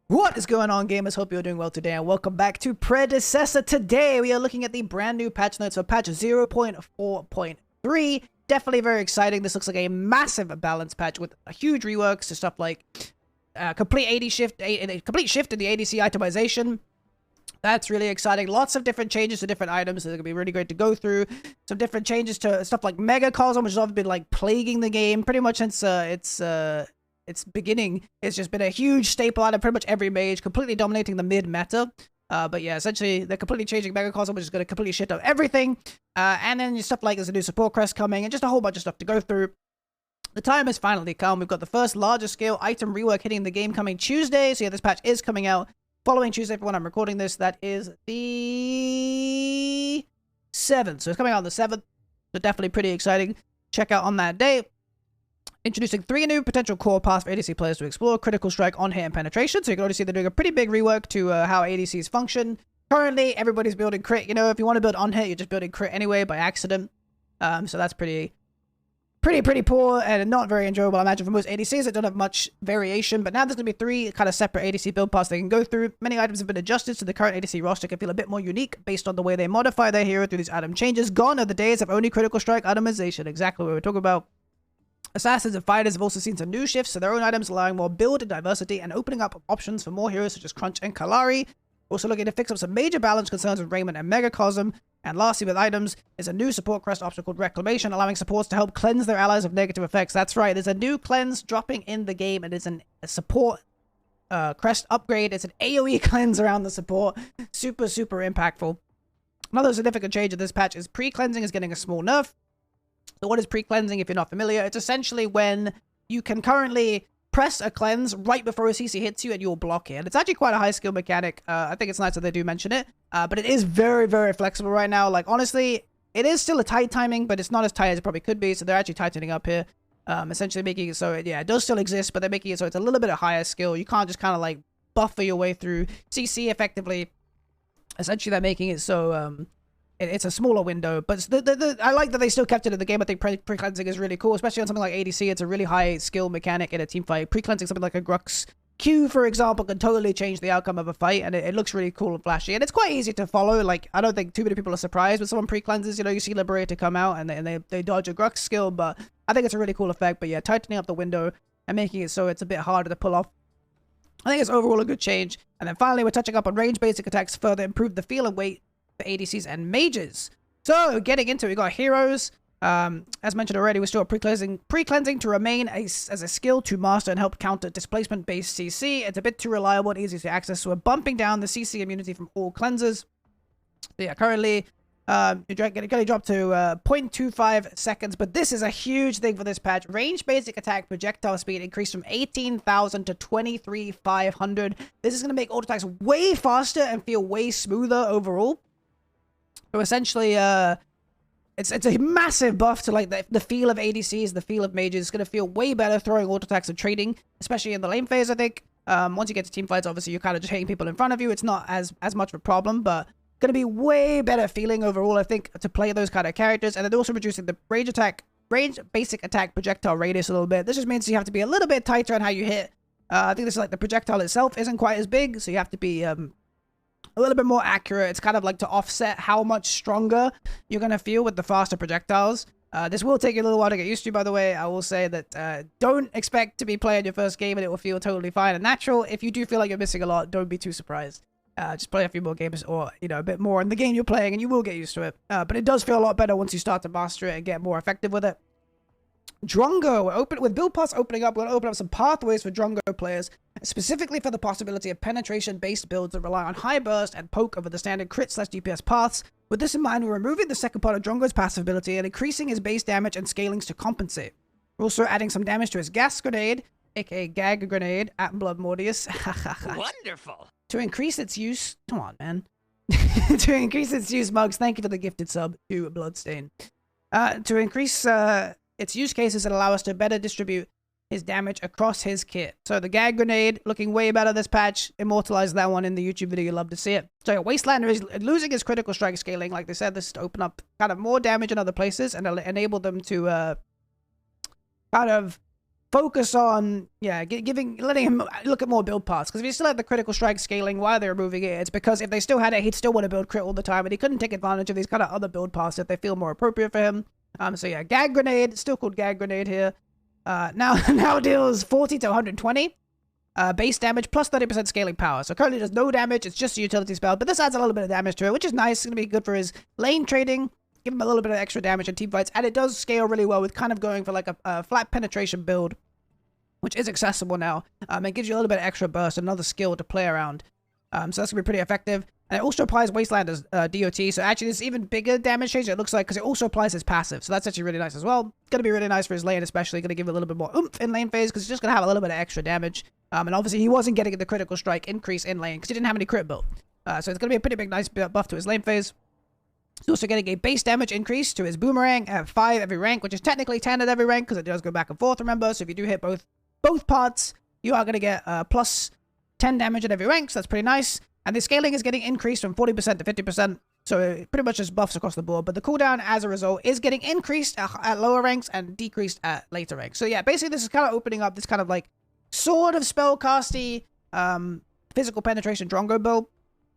What is going on, gamers? Hope you're doing well today, and welcome back to Predecessor. Today, we are looking at the brand new patch notes for patch 0.4.3. Definitely very exciting. This looks like a massive balance patch with a huge reworks to stuff like complete shift in the ADC itemization. That's really exciting. Lots of different changes to different items that are going to be really great to go through. Some different changes to stuff like Mega Cosm, which has often been like plaguing the game pretty much since its beginning. It's just been a huge staple item, pretty much every mage, completely dominating the mid meta. But yeah, essentially they're completely changing Mega Cosm, which is going to completely shit up everything. And then stuff like there's a new support crest coming, and just a whole bunch of stuff to go through. The time has finally come. We've got the first larger scale item rework hitting the game coming Tuesday. So yeah, this patch is coming out following Tuesday for when I'm recording this. That is the 7th. So it's coming out on the 7th. So definitely pretty exciting. Check out on that day. Introducing 3 new potential core paths for ADC players to explore: Critical Strike, On-Hit, and Penetration. So you can already see they're doing a pretty big rework to how ADCs function. Currently, everybody's building crit. You know, if you want to build On-Hit, you're just building crit anyway by accident. So that's pretty poor and not very enjoyable, I imagine, for most ADCs that don't have much variation. But now there's going to be 3 kind of separate ADC build paths they can go through. Many items have been adjusted so the current ADC roster can feel a bit more unique based on the way they modify their hero through these item changes. Gone are the days of only Critical Strike itemization. Exactly what we're talking about. Assassins and fighters have also seen some new shifts to their own items, allowing more build and diversity and opening up options for more heroes such as Crunch and Kalari. Also looking to fix up some major balance concerns with Raymond and Mega Cosm. And lastly, with items, is a new support crest option called Reclamation, allowing supports to help cleanse their allies of negative effects. That's right, there's a new cleanse dropping in the game. It is a support crest upgrade. It's an AoE cleanse around the support. Super impactful. Another significant change of this patch is pre-cleansing is getting a small nerf. So what is pre-cleansing if you're not familiar? It's essentially when you can currently press a cleanse right before a CC hits you and you'll block it. And it's actually quite a high skill mechanic. I think it's nice that they do mention it. But it is very flexible right now. Like, honestly, it is still a tight timing, but it's not as tight as it probably could be. So they're actually tightening up here. Essentially making it so, yeah, it does still exist, but they're making it so it's a little bit of higher skill. You can't just kind of like buffer your way through CC effectively. Essentially, they're making it so it's a smaller window, but I like that they still kept it in the game. I think pre-cleansing is really cool, especially on something like ADC. It's a really high skill mechanic in a team fight. Pre-cleansing something like a Grux Q, for example, can totally change the outcome of a fight, and it looks really cool and flashy, and it's quite easy to follow. Like, I don't think too many people are surprised when someone pre-cleanses. You know, you see Liberator come out, and they dodge a Grux skill, but I think it's a really cool effect. But yeah, tightening up the window and making it so it's a bit harder to pull off, I think it's overall a good change. And then finally, we're touching up on range basic attacks to further improve the feel and weight for ADCs and mages. So, getting into it, we got heroes. As mentioned already, we still have pre-cleansing to remain as a skill to master and help counter displacement-based CC. It's a bit too reliable and easy to access, so we're bumping down the CC immunity from all cleansers. So yeah, currently, you're going to drop to 0.25 seconds, but this is a huge thing for this patch. Range basic attack projectile speed increased from 18,000 to 23,500. This is going to make auto attacks way faster and feel way smoother overall. So essentially, it's a massive buff to like the feel of ADCs, the feel of mages. It's going to feel way better throwing auto attacks and trading, especially in the lane phase, I think. Once you get to team fights, obviously, you're kind of just hitting people in front of you. It's not as much of a problem, but going to be way better feeling overall, I think, to play those kind of characters. And then also reducing the range basic attack projectile radius a little bit. This just means you have to be a little bit tighter on how you hit. I think this is like the projectile itself isn't quite as big, so you have to be a little bit more accurate. It's kind of like to offset how much stronger you're going to feel with the faster projectiles. This will take you a little while to get used to, by the way. I will say that don't expect to be playing your first game and it will feel totally fine and natural. If you do feel like you're missing a lot, don't be too surprised. Just play a few more games or, you know, a bit more in the game you're playing and you will get used to it. But it does feel a lot better once you start to master it and get more effective with it. Drongo, with build paths opening up, we're going to open up some pathways for Drongo players, specifically for the possibility of penetration-based builds that rely on high burst and poke over the standard crit/DPS paths. With this in mind, we're removing the second part of Drongo's passive ability and increasing his base damage and scalings to compensate. We're also adding some damage to his gas grenade, aka gag grenade, at Blood Mordius. Wonderful. To increase its use, come on, man. To increase its use, Mugs, thank you for the gifted sub to Bloodstain. To increase its use cases that allow us to better distribute his damage across his kit. So the gag grenade, looking way better this patch. Immortalize that one in the YouTube video. You'll love to see it. So Wastelander is losing his critical strike scaling. Like they said, this is to open up kind of more damage in other places and enable them to kind of focus on, letting him look at more build paths. Because if he still had the critical strike scaling while they were moving it, it's because if they still had it, he'd still want to build crit all the time, and he couldn't take advantage of these kind of other build paths if they feel more appropriate for him. So yeah, Gag Grenade, still called Gag Grenade here. Now deals 40 to 120 base damage plus 30% scaling power. So currently does no damage, it's just a utility spell, but this adds a little bit of damage to it, which is nice. It's going to be good for his lane trading. Give him a little bit of extra damage in team fights, and it does scale really well with kind of going for like a flat penetration build, which is accessible now. It gives you a little bit of extra burst, another skill to play around. So that's going to be pretty effective. And it also applies Wasteland as DOT, so actually this even bigger damage change it looks like, because it also applies his passive, so that's actually really nice as well. Going to be really nice for his lane, especially. Going to give it a little bit more oomph in lane phase, because it's just going to have a little bit of extra damage. And obviously he wasn't getting the critical strike increase in lane, because he didn't have any crit build. So it's going to be a pretty big nice buff to his lane phase. He's also getting a base damage increase to his boomerang at 5 every rank, which is technically 10 at every rank, because it does go back and forth, remember? So if you do hit both parts, you are going to get plus 10 damage at every rank, so that's pretty nice. And the scaling is getting increased from 40% to 50%, so it pretty much just buffs across the board. But the cooldown, as a result, is getting increased at lower ranks and decreased at later ranks. So yeah, basically this is kind of opening up this kind of like sort of spellcasty physical penetration Drongo build.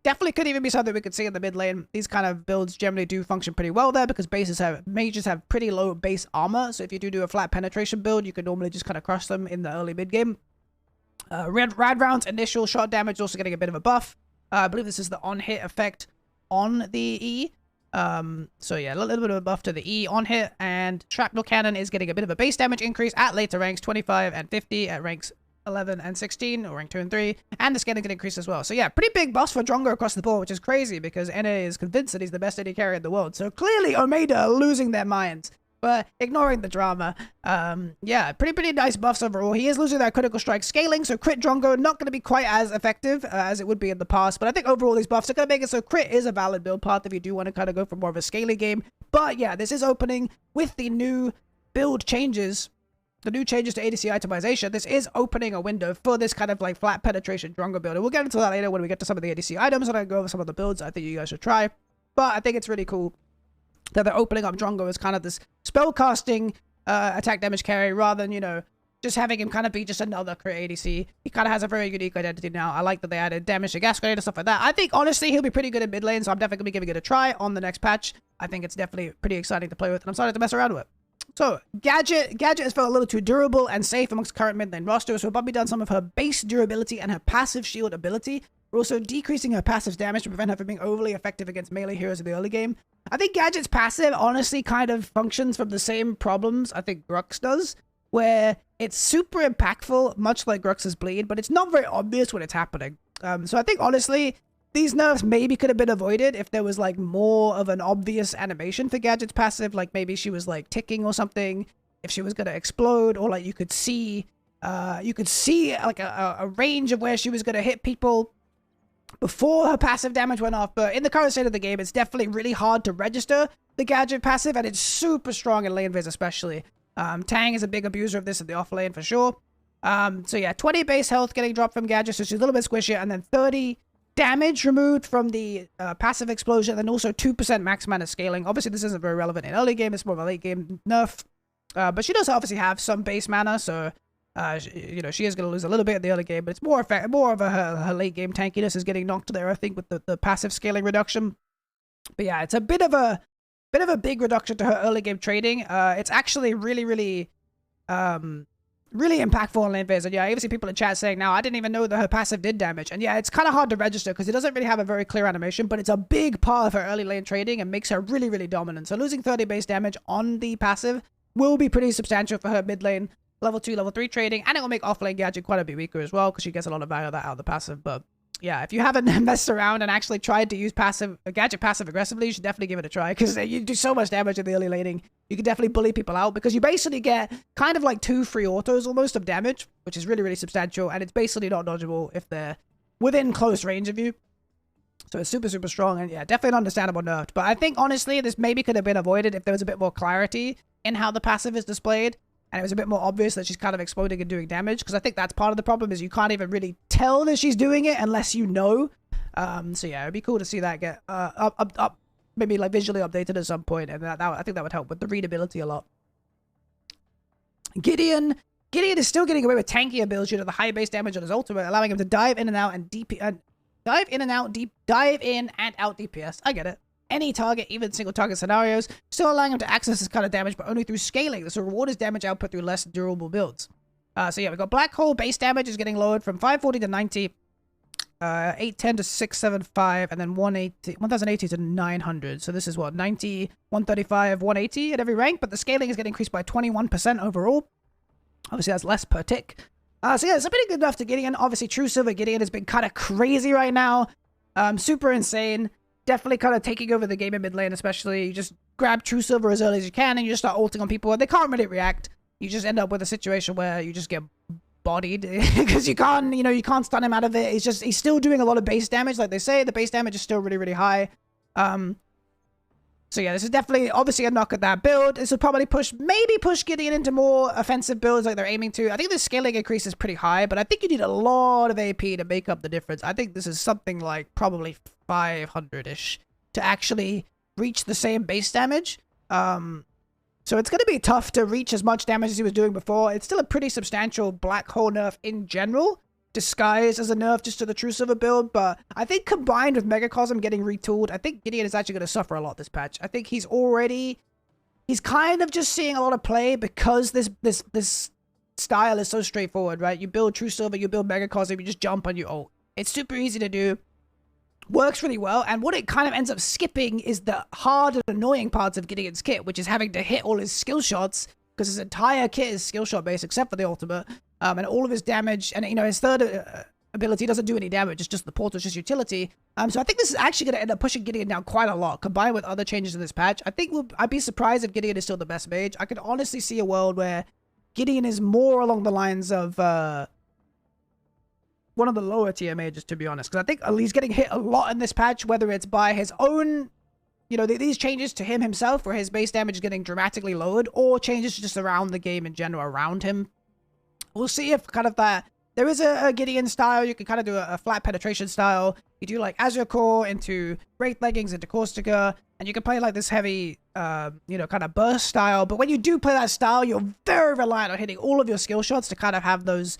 Definitely could even be something we could see in the mid lane. These kind of builds generally do function pretty well there, because mages have pretty low base armor. So if you do a flat penetration build, you can normally just kind of crush them in the early mid game. Rad Round's initial shot damage is also getting a bit of a buff. I believe this is the on-hit effect on the E. So yeah, a little bit of a buff to the E on hit, and Shrapnel Cannon is getting a bit of a base damage increase at later ranks 25 and 50 at ranks 11 and 16, or rank 2 and 3, and the scaling can increase as well. So yeah, pretty big buffs for Drongo across the board, which is crazy because NA is convinced that he's the best AD carry in the world. So clearly Omega are losing their minds, but ignoring the drama. Yeah, pretty nice buffs overall. He is losing that critical strike scaling, so crit Drongo not going to be quite as effective as it would be in the past, but I think overall these buffs are going to make it so crit is a valid build path if you do want to kind of go for more of a scaling game. But yeah, this is opening with the new build changes. The new changes to ADC itemization, this is opening a window for this kind of like flat penetration Drongo build. And we'll get into that later when we get to some of the ADC items, and I go over some of the builds I think you guys should try. But I think it's really cool that they're opening up Drongo as kind of this spellcasting attack damage carry, rather than, you know, just having him kind of be just another crit ADC. He kind of has a very unique identity now. I like that they added damage to gas grenade and stuff like that. I think, honestly, he'll be pretty good in mid lane, so I'm definitely going to be giving it a try on the next patch. I think it's definitely pretty exciting to play with, and I'm starting to mess around with it. So, Gadget has felt a little too durable and safe amongst current mid lane rosters, so we've probably done some of her base durability and her passive shield ability. We're also decreasing her passive damage to prevent her from being overly effective against melee heroes in the early game. I think Gadget's passive honestly kind of functions from the same problems I think Grux does, where it's super impactful, much like Grux's bleed, but it's not very obvious when it's happening. So I think honestly, these nerfs maybe could have been avoided if there was like more of an obvious animation for Gadget's passive, like maybe she was like ticking or something, if she was gonna explode, or like you could see like a range of where she was gonna hit people before her passive damage went off. But in the current state of the game, it's definitely really hard to register the Gadget passive, and it's super strong in lane phase especially. Tang is a big abuser of this in the off lane for sure. So yeah, 20 base health getting dropped from Gadget, so she's a little bit squishier, and then 30 damage removed from the passive explosion, and also 2% max mana scaling. Obviously, this isn't very relevant in early game, it's more of a late game nerf. But she does obviously have some base mana, so you know, she is going to lose a little bit in the early game, but it's more of her late game tankiness is getting knocked there, I think, with the passive scaling reduction. But yeah, it's a bit of a big reduction to her early game trading. It's actually really impactful in lane phase. And yeah, I even see people in chat saying now, I didn't even know that her passive did damage. And yeah, it's kind of hard to register because it doesn't really have a very clear animation, but it's a big part of her early lane trading and makes her really dominant. So losing 30 base damage on the passive will be pretty substantial for her mid lane, level 2, level 3 trading, and it will make off lane Gadget quite a bit weaker as well because she gets a lot of value of that out of the passive. But yeah, if you haven't messed around and actually tried to use Gadget passive aggressively, you should definitely give it a try because you do so much damage in the early laning. You can definitely bully people out because you basically get kind of like 2 free autos almost of damage, which is really substantial, and it's basically not dodgeable if they're within close range of you. So it's super strong, and yeah, definitely an understandable nerf. But I think honestly, this maybe could have been avoided if there was a bit more clarity in how the passive is displayed, and it was a bit more obvious that she's kind of exploding and doing damage, because I think that's part of the problem is you can't even really tell that she's doing it unless you know. So yeah, it'd be cool to see that get up maybe like visually updated at some point, and I think that would help with the readability a lot. Gideon Gideon is still getting away with tankier builds due to the high base damage on his ultimate, allowing him to dive in and out and dive in and out DPS. I get it. Any target, even single target scenarios, still allowing him to access this kind of damage, but only through scaling. This will reward his damage output through less durable builds. So yeah, we got Black Hole base damage is getting lowered from 540 to 90, 810 to 675, and then 1080 to 900. So this is what, 90, 135, 180 at every rank, but the scaling is getting increased by 21% overall. Obviously, that's less per tick. So yeah, it's pretty good enough to Gideon. Obviously, True Silver Gideon has been kind of crazy right now. Super insane. Definitely kind of taking over the game in mid lane, especially. You just grab True Silver as early as you can, and you just start ulting on people, and they can't really react. You just end up with a situation where you just get bodied because you can't stun him out of it. He's still doing a lot of base damage, like they say. The base damage is still really, really high. So yeah, this is definitely obviously a knock at that build. This will probably maybe push Gideon into more offensive builds like they're aiming to. I think the scaling increase is pretty high, but I think you need a lot of AP to make up the difference. I think this is something like probably 500-ish to actually reach the same base damage. So it's going to be tough to reach as much damage as he was doing before. It's still a pretty substantial Black Hole nerf in general, disguised as a nerf just to the True Silver build, but I think combined with Megacosm getting retooled, I think Gideon is actually going to suffer a lot this patch. I think he's kind of just seeing a lot of play because this style is so straightforward, right? You build True Silver, you build Megacosm, you just jump on your ult. It's super easy to do. Works really well, and what it kind of ends up skipping is the hard and annoying parts of Gideon's kit, which is having to hit all his skill shots, because his entire kit is skill shot based except for the ultimate, and all of his damage, and his third ability doesn't do any damage, it's just the portal, it's just utility. So I think this is actually going to end up pushing Gideon down quite a lot, combined with other changes in this patch. I'd be surprised if Gideon is still the best mage. I could honestly see a world where Gideon is more along the lines of one of the lower tier mages, to be honest, because I think he's getting hit a lot in this patch, whether it's by his own, these changes to him himself, where his base damage is getting dramatically lowered, or changes just around the game in general around him. We'll see if kind of that, there is a Gideon style. You can kind of do a flat penetration style. You do like Azure Core into Wraith Leggings into Caustica, and you can play like this heavy, kind of burst style. But when you do play that style, you're very reliant on hitting all of your skill shots to kind of have those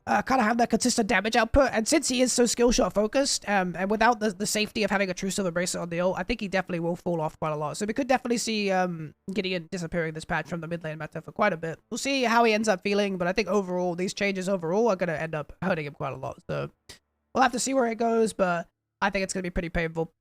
have that consistent damage output. And since he is so skill shot focused, and without the safety of having a True Silver bracelet on the ult, I think he definitely will fall off quite a lot. So we could definitely see Gideon disappearing this patch from the mid lane meta for quite a bit. We'll see how he ends up feeling, but I think overall, these changes overall are going to end up hurting him quite a lot. So we'll have to see where it goes, but I think it's going to be pretty painful.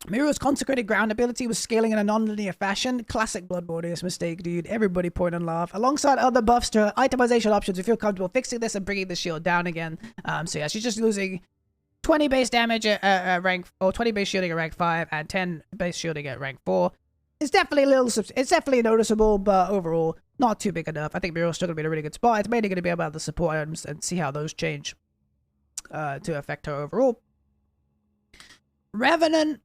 Muriel's consecrated ground ability was scaling in a non-linear fashion. Classic Bloodborne mistake, dude. Everybody point and laugh. Alongside other buffs to itemization options, we feel comfortable fixing this and bringing the shield down again. So yeah, she's just losing 20 base damage at rank, or 20 base shielding at rank 5 and 10 base shielding at rank 4. It's definitely it's definitely noticeable, but overall, not too big enough. I think Muriel's still going to be in a really good spot. It's mainly going to be about the support items and see how those change to affect her overall. Revenant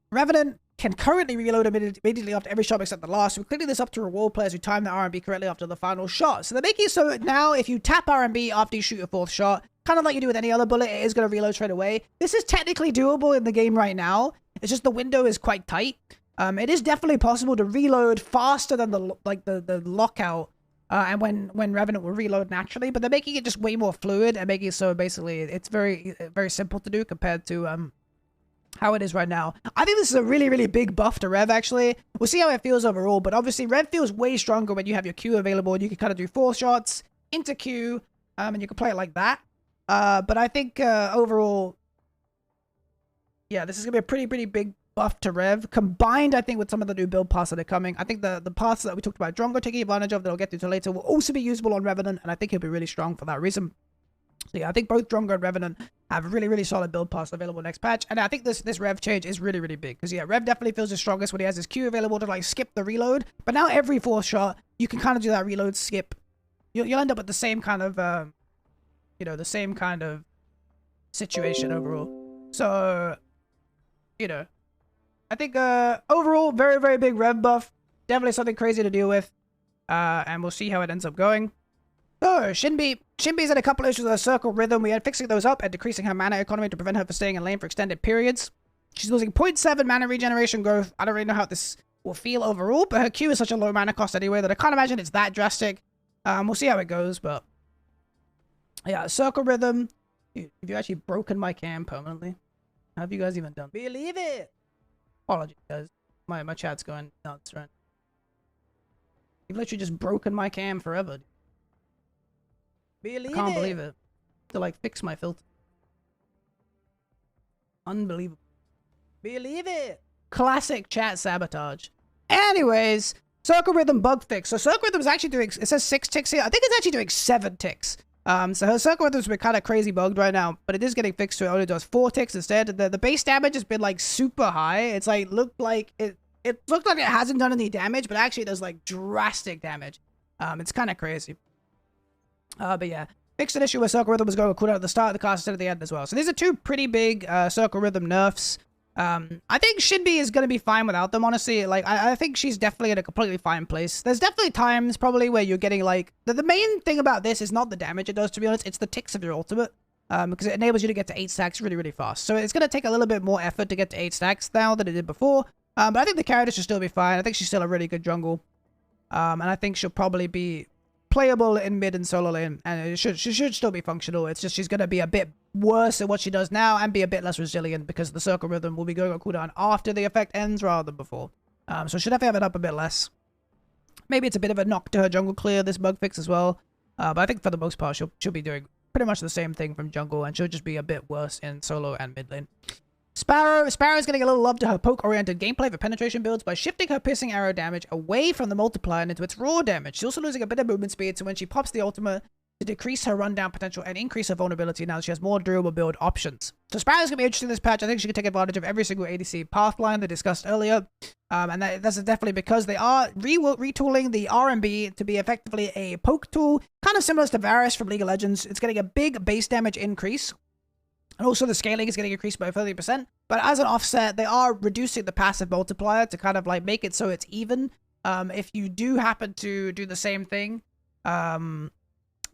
can currently reload immediately after every shot except the last. We're cleaning this up to reward players who time the R&B correctly after the final shot. So they're making it so now if you tap R&B after you shoot your fourth shot, kind of like you do with any other bullet, it is going to reload straight away. This is technically doable in the game right now. It's just the window is quite tight. It is definitely possible to reload faster than the lockout, and when Revenant will reload naturally, but they're making it just way more fluid and making it so basically it's very, very simple to do compared to how it is right now. I think this is a really, really big buff to Rev, actually. We'll see how it feels overall, but obviously Rev feels way stronger when you have your Q available, and you can kind of do 4 shots into Q, and you can play it like that. But I think overall, yeah, this is going to be a pretty, pretty big buff to Rev, combined, I think, with some of the new build paths that are coming. I think the paths that we talked about Drongo taking advantage of, that I'll get to later, will also be usable on Revenant, and I think he'll be really strong for that reason. So yeah, I think both Drongo and Revenant have really, really solid build paths available next patch. And I think this Rev change is really, really big. Because yeah, Rev definitely feels the strongest when he has his Q available to like skip the reload. But now every 4th shot, you can kind of do that reload skip. You'll end up with the same kind of, the same kind of situation overall. So, I think overall, very, very big Rev buff. Definitely something crazy to deal with. And we'll see how it ends up going. So, Shinbi's had a couple issues with her circle rhythm. We are fixing those up and decreasing her mana economy to prevent her from staying in lane for extended periods. She's losing 0.7 mana regeneration growth. I don't really know how this will feel overall, but her Q is such a low mana cost anyway that I can't imagine it's that drastic. We'll see how it goes, but yeah, Circle Rhythm. Dude, have you actually broken my cam permanently? How have you guys even done? Believe it! Apologies, guys. My chat's going nuts, right? You've literally just broken my cam forever. I can't believe it. To like fix my filter. Unbelievable. Believe it! Classic chat sabotage. Anyways, Circle Rhythm bug fix. So Circle Rhythm is actually doing, it says 6 ticks here. I think it's actually doing 7 ticks. So her Circle Rhythm's been kind of crazy bugged right now, but it is getting fixed, so it only does 4 ticks instead. The base damage has been like super high. It's like, looked like it looked like it hasn't done any damage, but actually it does like drastic damage. It's kind of crazy. But yeah, fixed an issue where Circle Rhythm was going to cooldown at the start of the cast instead of the end as well. So these are 2 pretty big Circle Rhythm nerfs. I think Shinbi is going to be fine without them, honestly. Like, I think she's definitely in a completely fine place. There's definitely times, probably, where you're getting, like... The main thing about this is not the damage it does, to be honest. It's the ticks of your ultimate. Because it enables you to get to 8 stacks really, really fast. So it's going to take a little bit more effort to get to 8 stacks now than it did before. But I think the character should still be fine. I think she's still a really good jungle. And I think she'll probably be playable in mid and solo lane. And she should still be functional. It's just she's going to be a bit worse at what she does now and be a bit less resilient because the Circle Rhythm will be going on cooldown after the effect ends rather than before. So she'll definitely have it up a bit less. Maybe it's a bit of a knock to her jungle clear, this bug fix as well. But I think for the most part, she'll be doing pretty much the same thing from jungle, and she'll just be a bit worse in solo and mid lane. Sparrow's getting a little love to her poke-oriented gameplay for penetration builds by shifting her piercing arrow damage away from the multiplier and into its raw damage. She's also losing a bit of movement speed, so when she pops the ultimate, to decrease her rundown potential and increase her vulnerability now that she has more durable build options. So Sparrow's going to be interesting in this patch. I think she can take advantage of every single ADC path line they discussed earlier. And that's definitely because they are retooling the R&B to be effectively a poke tool, kind of similar to Varus from League of Legends. It's getting a big base damage increase. And also the scaling is getting increased by 30%. But as an offset, they are reducing the passive multiplier to kind of like make it so it's even. If you do happen to do the same thing,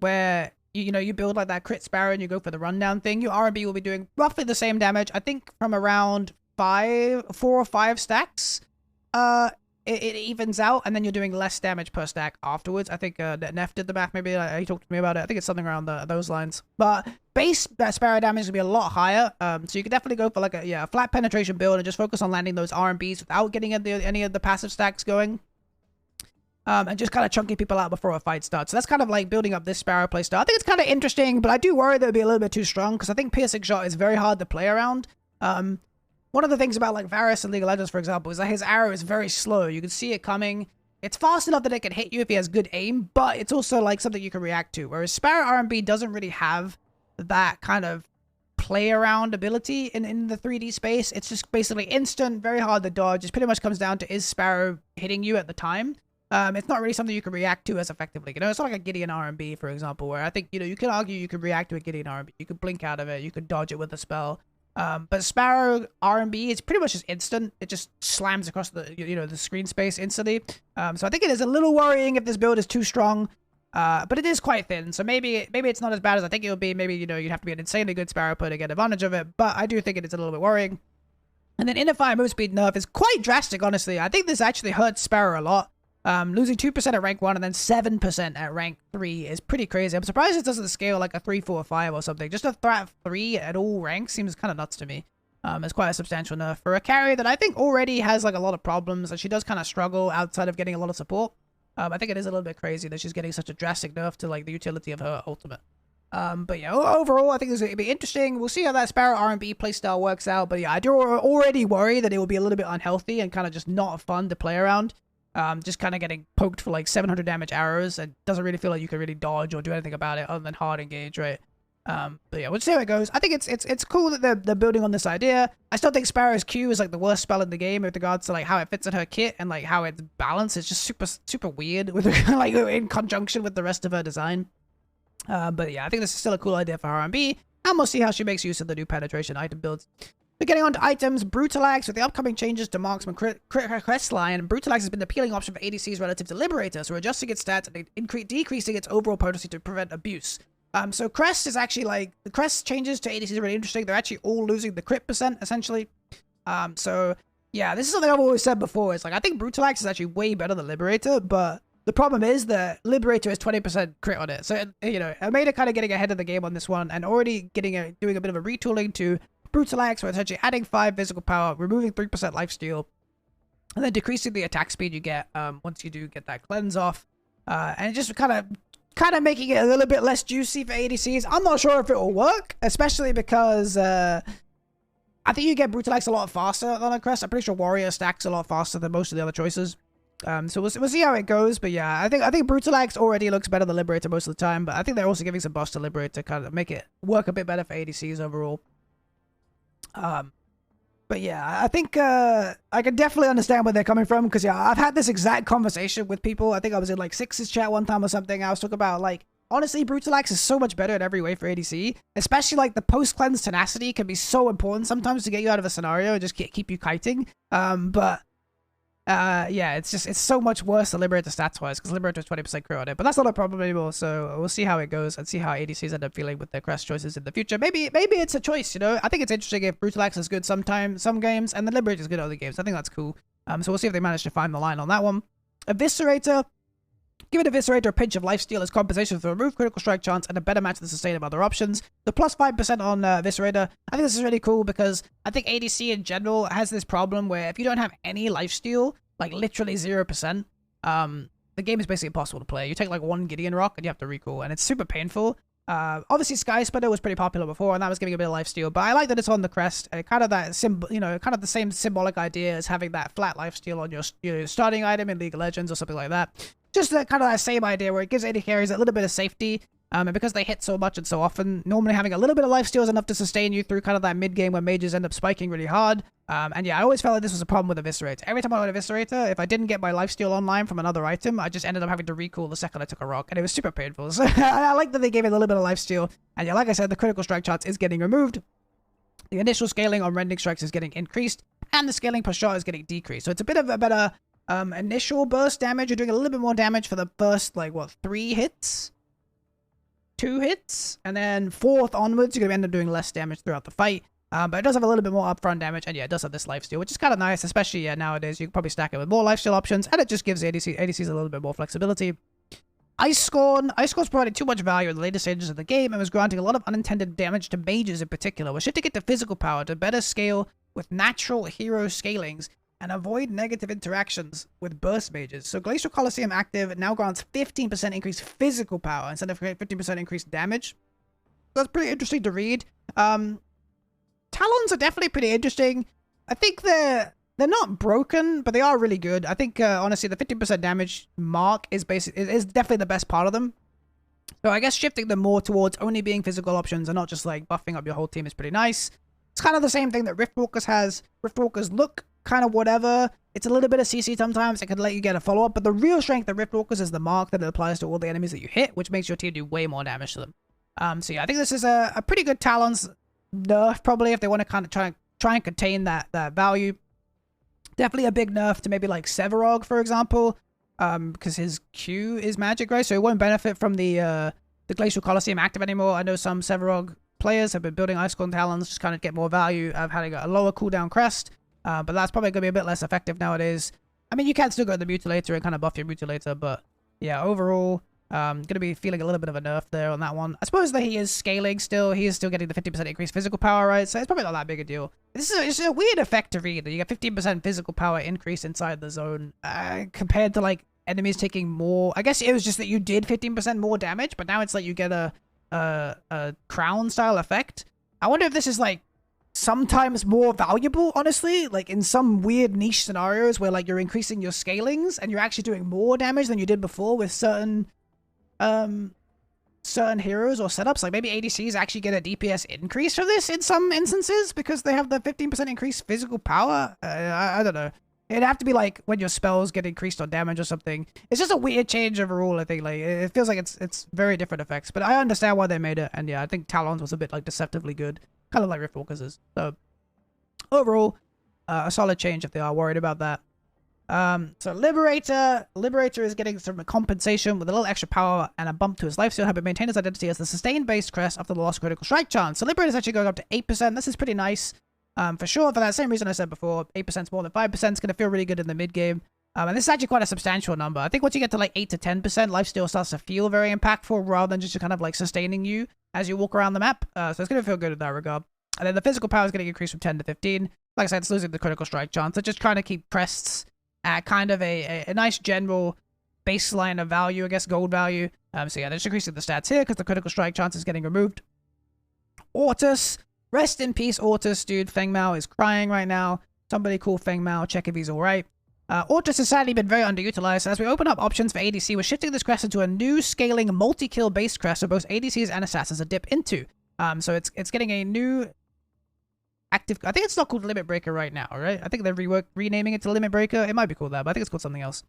where you build like that crit Sparrow and you go for the rundown thing, your R&B will be doing roughly the same damage. I think from around 4 or 5 stacks, it evens out, and then you're doing less damage per stack afterwards. I think Neff did the math. Maybe he talked to me about it. I think it's something around those lines. But base Sparrow damage is gonna be a lot higher. So you could definitely go for like a flat penetration build and just focus on landing those R&Bs without getting any of the passive stacks going. And just kind of chunking people out before a fight starts. So that's kind of like building up this Sparrow playstyle. I think it's kind of interesting, but I do worry that it'll be a little bit too strong, because I think Piercing Shot is very hard to play around. One of the things about like Varus and League of Legends, for example, is that his arrow is very slow. You can see it coming. It's fast enough that it can hit you if he has good aim, but it's also like something you can react to. Whereas Sparrow R&B doesn't really have that kind of play around ability in the 3D space. It's just basically instant, very hard to dodge. It pretty much comes down to, is Sparrow hitting you at the time? It's not really something you can react to as effectively. It's not like a Gideon R&B, for example, where I think, you can argue you could react to a Gideon R&B. You could blink out of it. You could dodge it with a spell. But Sparrow R&B is pretty much just instant. It just slams across the, the screen space instantly. So I think it is a little worrying if this build is too strong. But it is quite thin. So maybe it's not as bad as I think it would be. Maybe, you'd have to be an insanely good Sparrow player to get advantage of it. But I do think it is a little bit worrying. And then Inner-Fire move speed nerf is quite drastic, honestly. I think this actually hurts Sparrow a lot. Losing 2% at rank 1 and then 7% at rank 3 is pretty crazy. I'm surprised it doesn't scale like a 3, 4, 5 or something. Just a threat 3 at all ranks seems kind of nuts to me. It's quite a substantial nerf for a carry that I think already has like a lot of problems, and she does kind of struggle outside of getting a lot of support. I think it is a little bit crazy that she's getting such a drastic nerf to like the utility of her ultimate. But yeah, overall, I think this is going to be interesting. We'll see how that Sparrow R&B playstyle works out. But yeah, I do already worry that it will be a little bit unhealthy and kind of just not fun to play around. Just kind of getting poked for like 700 damage arrows, and doesn't really feel like you can really dodge or do anything about it other than hard engage, right? But yeah, we'll see how it goes. I think it's cool that they're building on this idea. I still think Sparrow's Q is like the worst spell in the game with regards to like how it fits in her kit and like how it's balanced. It's just super weird with like in conjunction with the rest of her design. But yeah, I think this is still a cool idea for R&B, and we'll see how she makes use of the new penetration item builds. But getting on to items, Brutalax. With the upcoming changes to Marksman Crest line, Brutalax has been the appealing option for ADCs relative to Liberator, so adjusting its stats and decreasing its overall potency to prevent abuse. So Crest is actually like, the Crest changes to ADCs are really interesting. They're actually all losing the crit percent, essentially. So Yeah, this is something I've always said before. It's like, I think Brutalax is actually way better than Liberator, but the problem is that Liberator is 20% crit on it. So, you know, Almeida kind of getting ahead of the game on this one and already doing a bit of a retooling to Brutalax, where essentially adding 5 physical power, removing 3% lifesteal, and then decreasing the attack speed you get once you do get that cleanse off. And just kind of making it a little bit less juicy for ADCs. I'm not sure if it will work, especially because I think you get Brutalax a lot faster than a Crest. I'm pretty sure Warrior stacks a lot faster than most of the other choices. So we'll see how it goes. But yeah, I think Brutalax already looks better than Liberator most of the time. But I think they're also giving some buffs to Liberator to kind of make it work a bit better for ADCs overall. But yeah, I think I can definitely understand where they're coming from, because yeah, I've had this exact conversation with people. I think I was in like Six's chat one time or something. I was talking about like, honestly, Brutalax is so much better in every way for ADC, especially like the post-cleanse tenacity can be so important sometimes to get you out of a scenario and just keep you kiting. Yeah, it's so much worse than Liberator stats-wise, because Liberator is 20% crit on it, but that's not a problem anymore, so we'll see how it goes and see how ADCs end up feeling with their Crest choices in the future. Maybe it's a choice, you know? I think it's interesting if Brutalax is good some games, and then Liberator is good other games. I think that's cool. So we'll see if they manage to find the line on that one. Eviscerator. Give an Eviscerator a pinch of lifesteal as compensation for removed critical strike chance and a better match than sustain of other options. The plus 5% on Eviscerator, I think this is really cool because I think ADC in general has this problem where if you don't have any lifesteal, like literally 0%, the game is basically impossible to play. You take like one Gideon Rock and you have to recall, and it's super painful. Obviously Sky Splitter was pretty popular before, and that was giving a bit of lifesteal, but I like that it's on the Crest, and kind of that kind of the same symbolic idea as having that flat lifesteal on your starting item in League of Legends or something like that. Just that kind of that same idea where it gives AD carries a little bit of safety, and because they hit so much and so often, normally having a little bit of lifesteal is enough to sustain you through kind of that mid game where mages end up spiking really hard. And yeah, I always felt like this was a problem with Eviscerator. Every time I went Eviscerator, if I didn't get my lifesteal online from another item, I just ended up having to recall the second I took a rock, and it was super painful. So I like that they gave it a little bit of lifesteal, and yeah, like I said, the critical strike chance is getting removed. The initial scaling on rending strikes is getting increased, and the scaling per shot is getting decreased. So it's a bit of a better initial burst damage. You're doing a little bit more damage for the first, like, what, 3 hits? 2 hits? And then 4th onwards, you're going to end up doing less damage throughout the fight. But it does have a little bit more upfront damage, and yeah, it does have this lifesteal, which is kind of nice, especially nowadays. You can probably stack it with more lifesteal options, and it just gives ADCs a little bit more flexibility. Ice Scorn's provided too much value in the later stages of the game and was granting a lot of unintended damage to mages in particular. We're shifting it to physical power to better scale with natural hero scalings and avoid negative interactions with burst mages. So Glacial Colosseum active now grants 15% increased physical power instead of 15% increased damage. That's pretty interesting to read. Talons are definitely pretty interesting. I think they're not broken, but they are really good. I think honestly the 15% damage mark is definitely the best part of them. So I guess shifting them more towards only being physical options and not just like buffing up your whole team is pretty nice. It's kind of the same thing that Riftwalkers has. Riftwalkers look kind of whatever. It's a little bit of CC sometimes. It can let you get a follow-up, but the real strength of Riftwalkers is the mark that it applies to all the enemies that you hit, which makes your team do way more damage to them. So yeah, I think this is a pretty good Talons nerf, probably, if they want to kind of try and contain that value. Definitely a big nerf to maybe like Sevarog, for example, because his Q is magic, right? So it won't benefit from the Glacial Colosseum active anymore. I know some Sevarog players have been building Ice-Scorn Talons just kind of get more value of having a lower cooldown Crest, but that's probably going to be a bit less effective nowadays. I mean, you can still go to the Mutilator and kind of buff your Mutilator, but yeah, overall, going to be feeling a little bit of a nerf there on that one. I suppose that he is scaling still. He is still getting the 50% increased physical power, right? So it's probably not that big a deal. This is it's a weird effect to read, that you get 15% physical power increase inside the zone compared to like enemies taking more. I guess it was just that you did 15% more damage, but now it's like you get a crown style effect. I wonder if this is like sometimes more valuable, honestly, like in some weird niche scenarios where like you're increasing your scalings and you're actually doing more damage than you did before with certain heroes or setups. Like maybe ADCs actually get a DPS increase from this in some instances because they have the 15% increased physical power. I don't know. It'd have to be like when your spells get increased on damage or something. It's just a weird change overall, I think. Like it feels like it's very different effects, but I understand why they made it. And yeah, I think Talons was a bit like deceptively good, kind of like Riftwalkers is. So overall, a solid change if they are worried about that. So Liberator is getting some compensation with a little extra power and a bump to his lifesteal, having maintained his identity as the sustained based Crest after the lost critical strike chance. So Liberator is actually going up to 8%. This is pretty nice. For sure, for that same reason I said before, 8% more than 5% is going to feel really good in the mid game. And this is actually quite a substantial number. I think once you get to like 8 to 10%, lifesteal starts to feel very impactful rather than just kind of like sustaining you as you walk around the map. So it's going to feel good in that regard. And then the physical power is going to increase from 10 to 15. Like I said, it's losing the critical strike chance. It's just trying to keep Crests at kind of a nice general baseline of value, I guess, gold value. So yeah, they're just increasing the stats here because the critical strike chance is getting removed. Ortus. Rest in peace, Ortus, dude. Feng Mao is crying right now. Somebody call Feng Mao, check if he's alright. Ortus has sadly been very underutilized. As we open up options for ADC, we're shifting this crest into a new scaling multi-kill based crest so both ADCs and assassins are dip into. So it's getting a new active... I think it's not called Limit Breaker right now, right? I think they're renaming it to Limit Breaker. It might be called that, but I think it's called something else.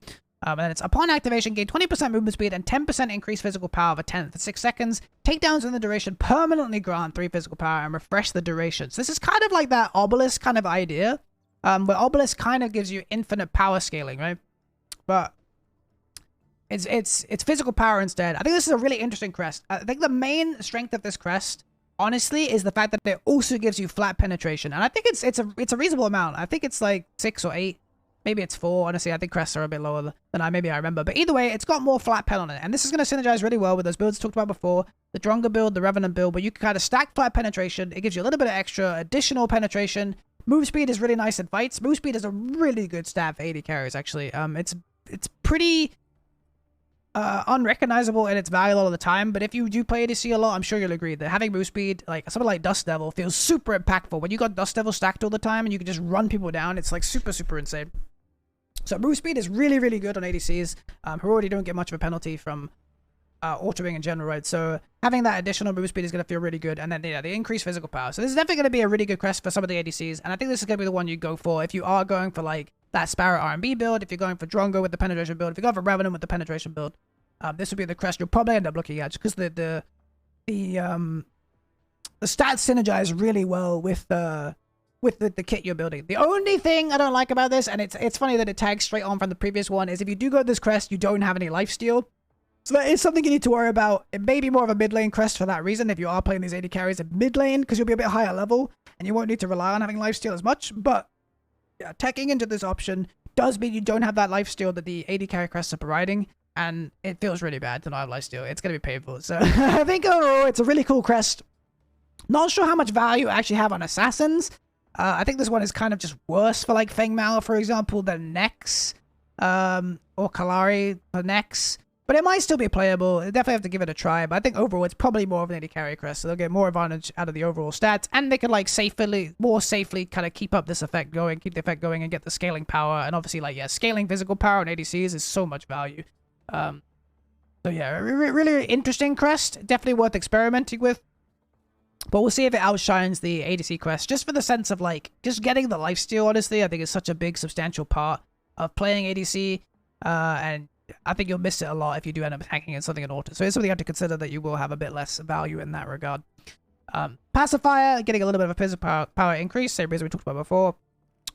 And then it's upon activation, gain 20% movement speed and 10% increased physical power of a 10th for 6 seconds. Takedowns in the duration permanently grant 3 physical power and refresh the duration. So this is kind of like that Obelisk kind of idea. Where Obelisk kind of gives you infinite power scaling, right? But it's physical power instead. I think this is a really interesting crest. I think the main strength of this crest, honestly, is the fact that it also gives you flat penetration. And I think it's a reasonable amount. I think it's like 6 or 8. Maybe it's 4. Honestly, I think crests are a bit lower than I remember. But either way, it's got more flat pen on it. And this is going to synergize really well with those builds I talked about before. The Dronga build, the Revenant build, but you can kind of stack flat penetration. It gives you a little bit of extra additional penetration. Move speed is really nice in fights. Move speed is a really good stat for 80 carries, actually. It's pretty unrecognizable in its value a lot of the time, but if you do play ADC a lot, I'm sure you'll agree that having move speed, like something like Dust Devil, feels super impactful. When you got Dust Devil stacked all the time and you can just run people down, it's like super, super insane. So move speed is really, really good on ADCs, who already don't get much of a penalty from autoing in general, right? So having that additional move speed is going to feel really good. And then, yeah, the increased physical power. So this is definitely going to be a really good crest for some of the ADCs. And I think this is going to be the one you go for if you are going for, like, that Sparrow R&B build, if you're going for Drongo with the penetration build, if you're going for Revenant with the penetration build. This would be the crest you'll probably end up looking at, just because the stats synergize really well with the kit you're building. The only thing I don't like about this, and it's funny that it tags straight on from the previous one, is if you do go to this crest, you don't have any lifesteal. So that is something you need to worry about. It may be more of a mid lane crest for that reason if you are playing these 80 carries in mid lane, because you'll be a bit higher level and you won't need to rely on having lifesteal as much. But yeah, teching into this option does mean you don't have that lifesteal that the 80 carry crests are providing, and it feels really bad to not have lifesteal. It's going to be painful. So I think overall it's a really cool crest. Not sure how much value I actually have on assassins. I think this one is kind of just worse for like Feng Mao, for example, than Nex or Kalari for Nex. But it might still be playable. You definitely have to give it a try. But I think overall it's probably more of an 80 carry crest. So they'll get more advantage out of the overall stats. And they can like more safely kind of keep up this effect going, keep the effect going and get the scaling power. And obviously like, yeah, scaling physical power on ADCs is so much value. So yeah, really interesting crest. Definitely worth experimenting with. But we'll see if it outshines the ADC crest. Just for the sense of like, just getting the lifesteal, honestly, I think is such a big substantial part of playing ADC. And I think you'll miss it a lot if you do end up hacking in something in auto. So it's something you have to consider that you will have a bit less value in that regard. Pacifier, getting a little bit of a physical power increase, same reason we talked about before.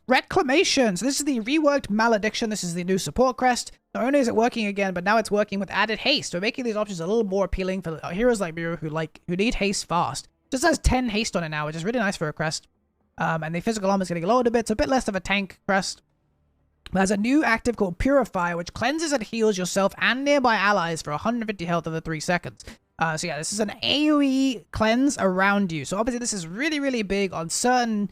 Reclamation. So this is the reworked Malediction. This is the new support crest. Not only is it working again, but now it's working with added haste. We're making these options a little more appealing for heroes like Miro who need haste fast. Just has 10 haste on it now, which is really nice for a crest. And the physical armor is getting lowered a bit, so a bit less of a tank crest. There's a new active called Purify, which cleanses and heals yourself and nearby allies for 150 health over 3 seconds. So yeah, this is an AoE cleanse around you. So obviously this is really, really big on certain,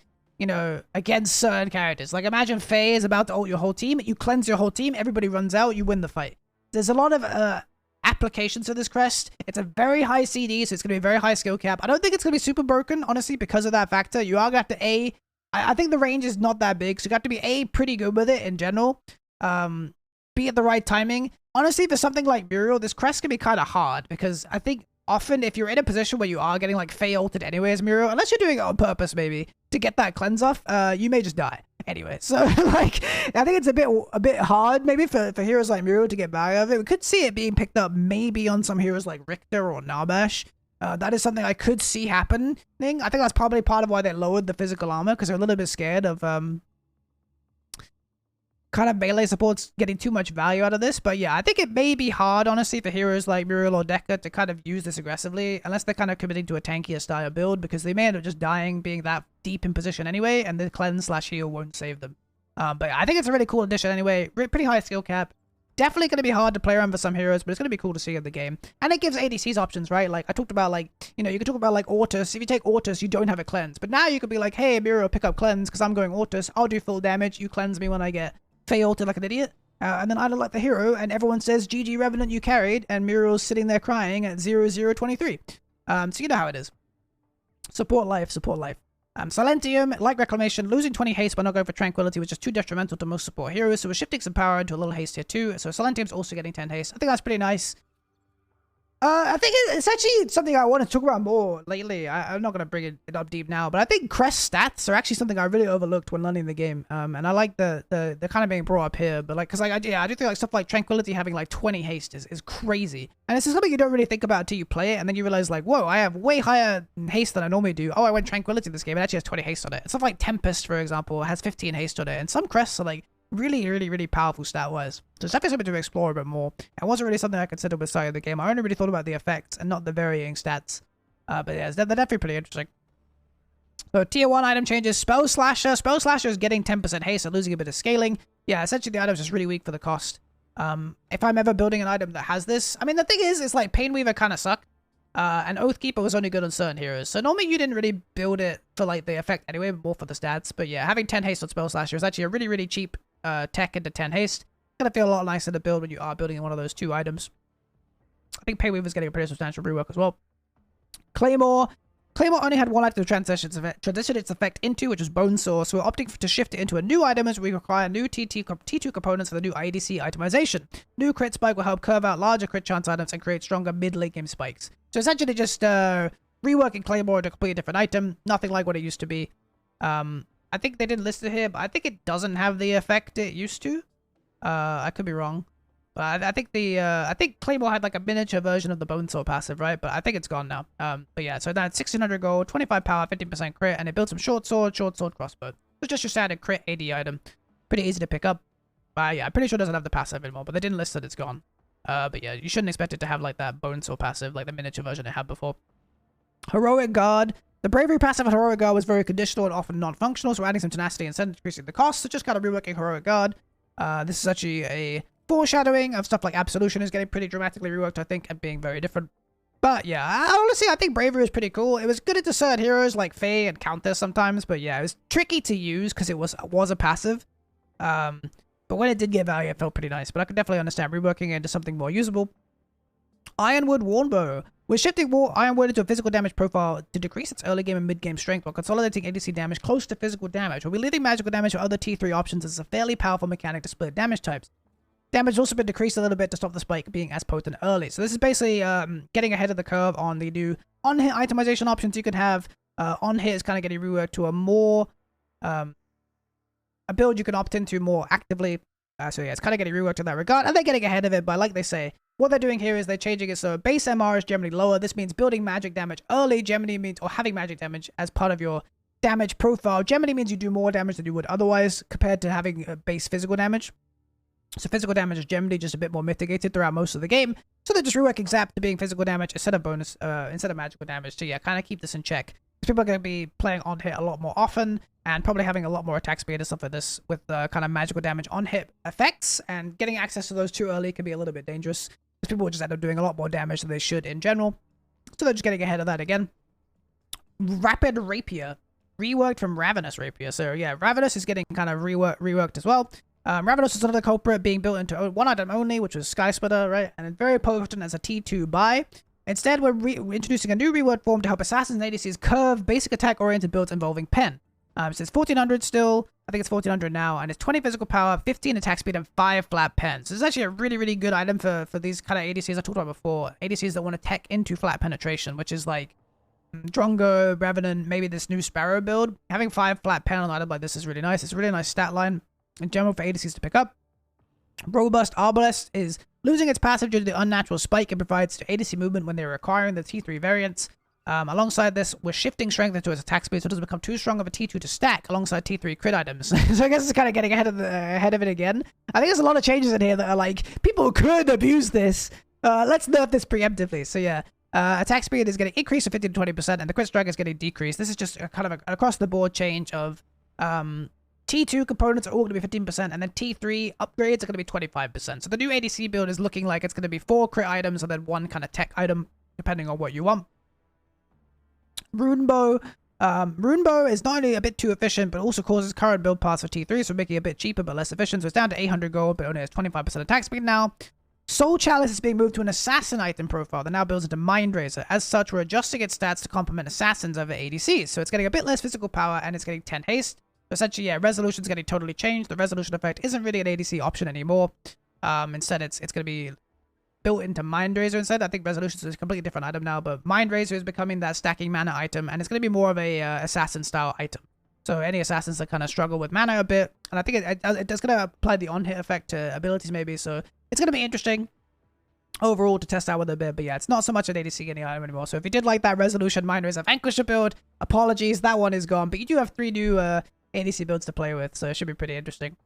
against certain characters. Like imagine Faye is about to ult your whole team. You cleanse your whole team, everybody runs out, you win the fight. There's a lot of applications to this crest. It's a very high CD, so it's going to be a very high skill cap. I don't think it's going to be super broken, honestly, because of that factor. You are going to have to I think the range is not that big, so you got to be pretty good with it in general. Be at the right timing. Honestly, for something like Muriel, this crest can be kind of hard, because I think often if you're in a position where you are getting like Faye ulted anyway as Muriel, unless you're doing it on purpose maybe, to get that cleanse off, you may just die. Anyway, so like, I think it's a bit hard maybe for heroes like Muriel to get back out of it. We could see it being picked up maybe on some heroes like Richter or Nabash. That is something I could see happening. I think that's probably part of why they lowered the physical armor, because they're a little bit scared of kind of melee support's getting too much value out of this. But yeah, I think it may be hard, honestly, for heroes like Muriel or Deca to kind of use this aggressively, unless they're kind of committing to a tankier style build, because they may end up just dying being that deep in position anyway, and the cleanse/heal won't save them. But I think it's a really cool addition anyway. Pretty high skill cap. Definitely going to be hard to play around for some heroes, but it's going to be cool to see in the game. And it gives ADCs options, right? Like, I talked about, like, you know, you can talk about, like, Ortus. If you take Ortus, you don't have a cleanse. But now you could be like, hey, Muriel, pick up cleanse, because I'm going Ortus. I'll do full damage. You cleanse me when I get failed like an idiot. And then I don't like the hero, and everyone says, GG Revenant, you carried, and Muriel's sitting there crying at 0-0-23. So you know how it is. Support life, support life. Silentium, like Reclamation, losing 20 haste but not going for Tranquility was just too detrimental to most support heroes, so we're shifting some power into a little haste here too. So Silentium's also getting 10 haste. I think that's pretty nice. I think it's actually something I want to talk about more lately. I'm not going to bring it up deep now, but I think Crest stats are actually something I really overlooked when learning the game. And I like the kind of being brought up here, but like, cause like, yeah, I do think like stuff like Tranquility having like 20 haste is crazy. And this is something you don't really think about until you play it, and then you realize like, whoa, I have way higher haste than I normally do. Oh, I went Tranquility this game, it actually has 20 haste on it. Stuff like Tempest, for example, has 15 haste on it, and some Crests are like really powerful stat-wise. So it's definitely something to explore a bit more. It wasn't really something I considered with starting the game. I only really thought about the effects and not the varying stats. But yeah, they're definitely pretty interesting. So tier 1 item changes. Spell Slasher. Spell Slasher is getting 10% haste and losing a bit of scaling. Yeah, essentially the item's just really weak for the cost. If I'm ever building an item that has this, I mean, the thing is, it's like Pain Weaver kind of suck. And Oathkeeper was only good on certain heroes. So normally you didn't really build it for like the effect anyway, but more for the stats. But yeah, having 10 haste on Spell Slasher is actually a really cheap tech into 10 haste. It's gonna feel a lot nicer to build when you are building one of those two items. I think Pain Weaver's getting a pretty substantial rework as well. Claymore. Claymore only had one item to transition its effect into, which was Bonesaw, so we're opting to shift it into a new item as we require new T2 components for the new ADC itemization. New crit spike will help curve out larger crit chance items and create stronger mid-late game spikes. So essentially just reworking Claymore into a completely different item, nothing like what it used to be. I think they didn't list it here, but I think it doesn't have the effect it used to. I could be wrong. But I think Claymore had like a miniature version of the Bonesaw passive, right? But I think it's gone now. But yeah, so that's 1600 gold, 25 power, 15% crit, and it builds some short sword, crossbow. It's just your standard crit AD item. Pretty easy to pick up. But yeah, I'm pretty sure it doesn't have the passive anymore, but they didn't list that it's gone. But yeah, you shouldn't expect it to have like that Bonesaw passive, like the miniature version it had before. Heroic Guard. The Bravery passive on Heroic Guard was very conditional and often non-functional, so we're adding some tenacity and increasing the cost, so just kind of reworking Heroic Guard. This is actually a foreshadowing of stuff like Absolution is getting pretty dramatically reworked, I think, and being very different. But yeah, honestly, I think Bravery is pretty cool. It was good into certain heroes like Faye and Countess sometimes, but yeah, it was tricky to use because it was a passive. But when it did get value, it felt pretty nice. But I could definitely understand reworking it into something more usable. Ironwood Warnbow. We're shifting Ironwood into a physical damage profile to decrease its early game and mid game strength while consolidating ADC damage close to physical damage. We'll be leaving magical damage or other T3 options as a fairly powerful mechanic to split damage types. Damage has also been decreased a little bit to stop the spike being as potent early. So this is basically getting ahead of the curve on the new on-hit itemization options you can have. On-hit is kind of getting reworked to a more a build you can opt into more actively. So yeah, it's kind of getting reworked in that regard, and they're getting ahead of it. But like they say, what they're doing here is they're changing it so base MR is generally lower. This means building magic damage early. Generally means, or having magic damage as part of your damage profile. Generally means you do more damage than you would otherwise compared to having base physical damage. So physical damage is generally just a bit more mitigated throughout most of the game. So they're just reworking Zap to being physical damage instead of instead of magical damage. So yeah, kind of keep this in check. Because people are going to be playing on hit a lot more often and probably having a lot more attack speed and stuff like this with kind of magical damage on hit effects. And getting access to those too early can be a little bit dangerous because people will just end up doing a lot more damage than they should in general. So they're just getting ahead of that again. Rapid Rapier. Reworked from Ravenous Rapier. So yeah, Ravenous is getting kind of reworked as well. Ravenous is another culprit being built into one item only, which was Sky Splitter, right? And it's very potent as a T2 buy. Instead, we're introducing a new reward form to help assassins and ADCs curve basic attack-oriented builds involving pen. So it's 1400 still. I think it's 1400 now, and it's 20 physical power, 15 attack speed, and 5 flat pens. So it's actually a really good item for these kind of ADCs I talked about before. ADCs that want to tech into flat penetration, which is like Drongo, Revenant, maybe this new Sparrow build. Having 5 flat pen on an item like this is really nice. It's a really nice stat line in general for ADCs to pick up. Robust Arbalest is losing its passive due to the unnatural spike it provides to ADC movement when they're acquiring the T3 variants. Alongside this, we're shifting strength into its attack speed, so it doesn't become too strong of a T2 to stack alongside T3 crit items. So I guess it's kind of getting ahead of it again. I think there's a lot of changes in here that are like, people could abuse this. Let's nerf this preemptively. So yeah, attack speed is getting increased to 15 to 20%, and the crit strike is getting decreased. This is just a kind of an across-the-board change of T2 components are all going to be 15%, and then T3 upgrades are going to be 25%. So the new ADC build is looking like it's going to be 4 crit items and then 1 kind of tech item, depending on what you want. Runebow. Runebow is not only a bit too efficient, but also causes current build paths for T3, so making it a bit cheaper but less efficient. So it's down to 800 gold, but only has 25% attack speed now. Soul Chalice is being moved to an assassin item profile that now builds into Mind Razor. As such, we're adjusting its stats to complement assassins over ADCs. So it's getting a bit less physical power, and it's getting 10 haste. So essentially, yeah, resolution's getting totally changed. The resolution effect isn't really an ADC option anymore. Instead, it's going to be built into Mind Razor instead. I think resolution is a completely different item now, but Mind Razor is becoming that stacking mana item, and it's going to be more of a assassin style item. So any assassins that kind of struggle with mana a bit, and I think it's going to apply the on-hit effect to abilities maybe, so it's going to be interesting overall to test out with a bit. But yeah, it's not so much an ADC any item anymore. So if you did like that resolution Mind Razor Vanquisher build, apologies, that one is gone, but you do have 3 new ADC builds to play with, so it should be pretty interesting.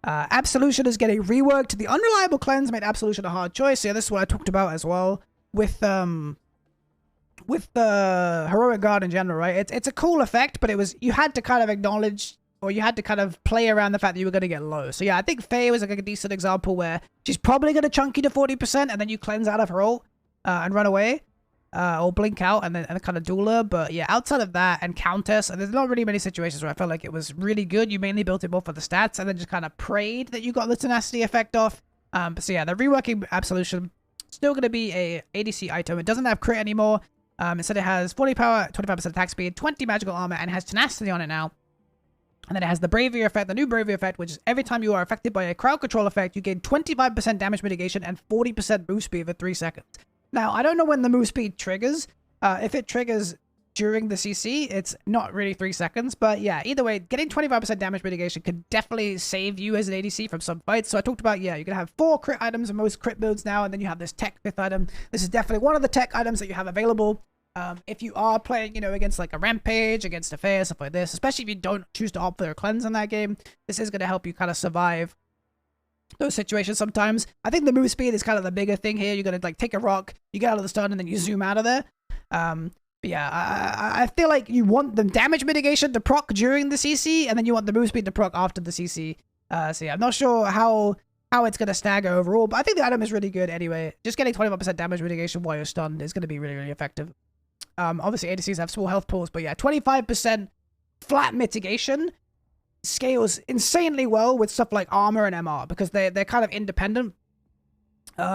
Absolution is getting reworked. The Unreliable Cleanse made Absolution a hard choice. Yeah, this is what I talked about as well with the Heroic Guard in general, right? It's a cool effect, but you had to kind of acknowledge, or you had to kind of play around the fact that you were going to get low. So yeah, I think Faye was like a decent example where she's probably going to chunk you to 40%, and then you cleanse out of her ult and run away. Or blink out and then kind of duel her. But yeah, outside of that and Countess, and there's not really many situations where I felt like it was really good. You mainly built it more for the stats and then just kind of prayed that you got the tenacity effect off. But so yeah, the reworking Absolution still going to be a ADC item. It doesn't have crit anymore. Instead it has 40 power, 25% attack speed, 20 magical armor, and has tenacity on it now. And then it has the Bravery effect, the new Bravery effect, which is every time you are affected by a crowd control effect, you gain 25% damage mitigation and 40% move speed for 3 seconds. Now, I don't know when the move speed triggers. If it triggers during the CC, it's not really 3 seconds. But yeah, either way, getting 25% damage mitigation could definitely save you as an ADC from some fights. So I talked about, yeah, you're going to have 4 crit items in most crit builds now. And then you have this tech 5th item. This is definitely one of the tech items that you have available. If you are playing, you know, against like a Rampage, against a Fair, stuff like this, especially if you don't choose to opt for a cleanse in that game, this is going to help you kind of survive those situations sometimes. I think the move speed is kind of the bigger thing here. You're going to like take a rock, you get out of the stun, and then you zoom out of there. But yeah, I feel like you want the damage mitigation to proc during the CC, and then you want the move speed to proc after the CC. So yeah, I'm not sure how it's going to stagger overall, but I think the item is really good anyway. Just getting 25% damage mitigation while you're stunned is going to be really, really effective. Obviously, ADCs have small health pools, but yeah, 25% flat mitigation scales insanely well with stuff like armor and MR because they're kind of independent.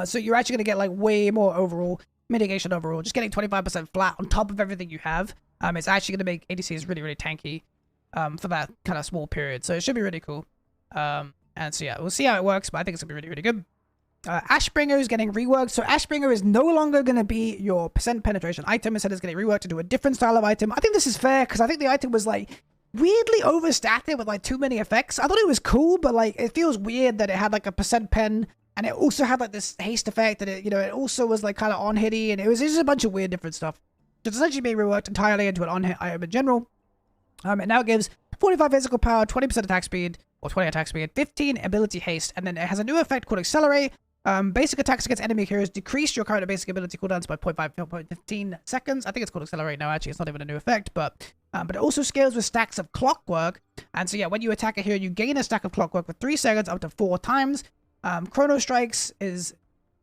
So you're actually going to get like way more overall mitigation overall. Just getting 25% flat on top of everything you have. It's actually going to make ADCs really, really tanky for that kind of small period. So it should be really cool. And so yeah, we'll see how it works, but I think it's going to be really, really good. Ashbringer is getting reworked. So Ashbringer is no longer going to be your percent penetration item. Instead, it's getting reworked into a different style of item. I think this is fair because I think the item was like weirdly overstacked with like too many effects. I thought it was cool, but like it feels weird that it had like a percent pen and it also had like this haste effect and it, you know, it also was like kind of on hitty and it was just a bunch of weird different stuff. So it's essentially being reworked entirely into an on hit item in general. It now gives 45 physical power, 20% attack speed or 20 attack speed, 15 ability haste, and then it has a new effect called Accelerate. Basic attacks against enemy heroes decrease your current basic ability cooldowns by 0.15 seconds. I think it's called Accelerate now, actually. It's not even a new effect, but it also scales with stacks of clockwork. And so, yeah, when you attack a hero, you gain a stack of clockwork for 3 seconds up to 4 times. Chrono Strikes is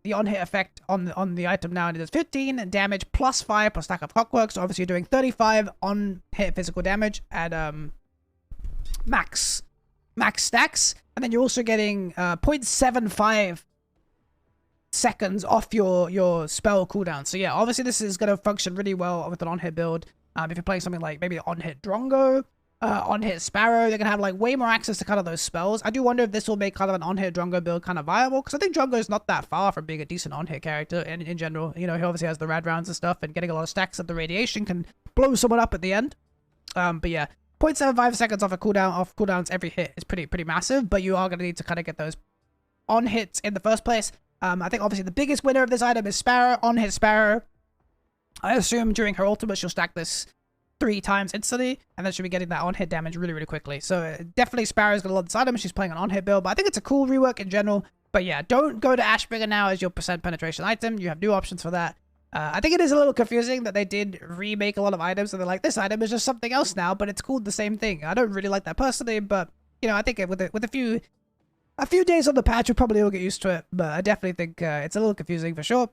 the on-hit effect on the item now, and it does 15 damage plus 5 per stack of clockwork. So, obviously, you're doing 35 on-hit physical damage at max stacks. And then you're also getting 0.75 seconds off your spell cooldown. So yeah, obviously this is going to function really well with an on-hit build. If you're playing something like maybe on-hit Drongo, on-hit Sparrow, they're going to have like way more access to kind of those spells. I do wonder if this will make kind of an on-hit Drongo build kind of viable, because I think Drongo is not that far from being a decent on-hit character in general. You know, he obviously has the rad rounds and stuff, and getting a lot of stacks of the radiation can blow someone up at the end. But yeah, 0.75 seconds off cooldowns every hit is pretty massive, but you are going to need to kind of get those on hits in the first place. I think obviously the biggest winner of this item is Sparrow, on-hit Sparrow. I assume during her ultimate, she'll stack this 3 times instantly, and then she'll be getting that on-hit damage really, really quickly. So definitely Sparrow's gonna love this item. She's playing an on-hit build, but I think it's a cool rework in general. But yeah, don't go to Ashbringer now as your percent penetration item. You have new options for that. I think it is a little confusing that they did remake a lot of items, and they're like, this item is just something else now, but it's called the same thing. I don't really like that personally, but you know, I think with a few days on the patch, we'll probably all get used to it. But I definitely think it's a little confusing for sure.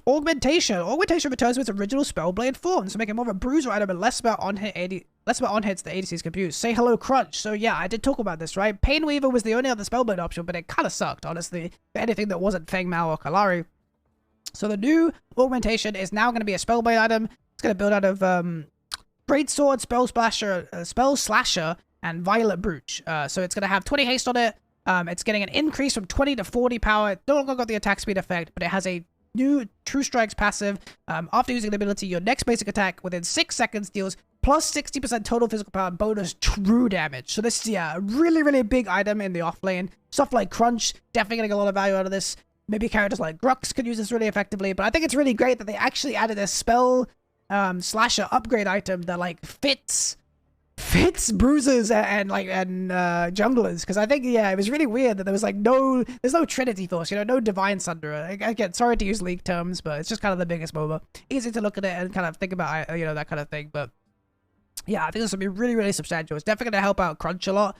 Augmentation. Augmentation returns to its original Spellblade form, so make it more of a bruiser item and less about on-hits that ADCs can use. Say hello, Crunch. So yeah, I did talk about this, right? Painweaver was the only other Spellblade option, but it kind of sucked, honestly, for anything that wasn't Feng Mao or Kalari. So the new augmentation is now going to be a Spellblade item. It's going to build out of Greatsword, Spell Slasher, and Violet Brooch. So it's going to have 20 haste on it. It's getting an increase from 20 to 40 power. It no longer got the attack speed effect, but it has a new True Strikes passive. After using the ability, your next basic attack within 6 seconds deals plus 60% total physical power bonus true damage. So this is, yeah, a really, really big item in the off lane. Stuff like Crunch, definitely getting a lot of value out of this. Maybe characters like Grux could use this really effectively, but I think it's really great that they actually added a Spell Slasher upgrade item that, like, fits bruisers and junglers, because I think, yeah, it was really weird that there was like there's no Trinity Force, you know, no Divine Sunderer. Again, sorry to use League terms, but it's just kind of the biggest MOBA. Easy to look at it and kind of think about, you know, that kind of thing. But yeah, I think this will be really, really substantial. It's definitely going to help out Crunch a lot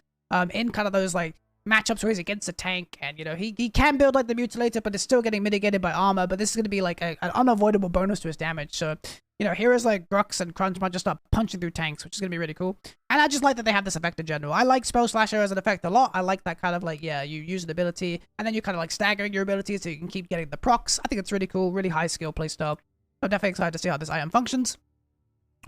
in kind of those like matchups where he's against a tank, and you know, he can build like the Mutilator, but it's still getting mitigated by armor. But this is going to be like an unavoidable bonus to his damage. So you know, heroes like Grux and Crunch might just start punching through tanks, which is going to be really cool. And I just like that they have this effect in general. I like Spell Slasher as an effect a lot. I like that kind of like, yeah, you use an ability, and then you're kind of like staggering your abilities so you can keep getting the procs. I think it's really cool, really high skill playstyle. I'm definitely excited to see how this item functions.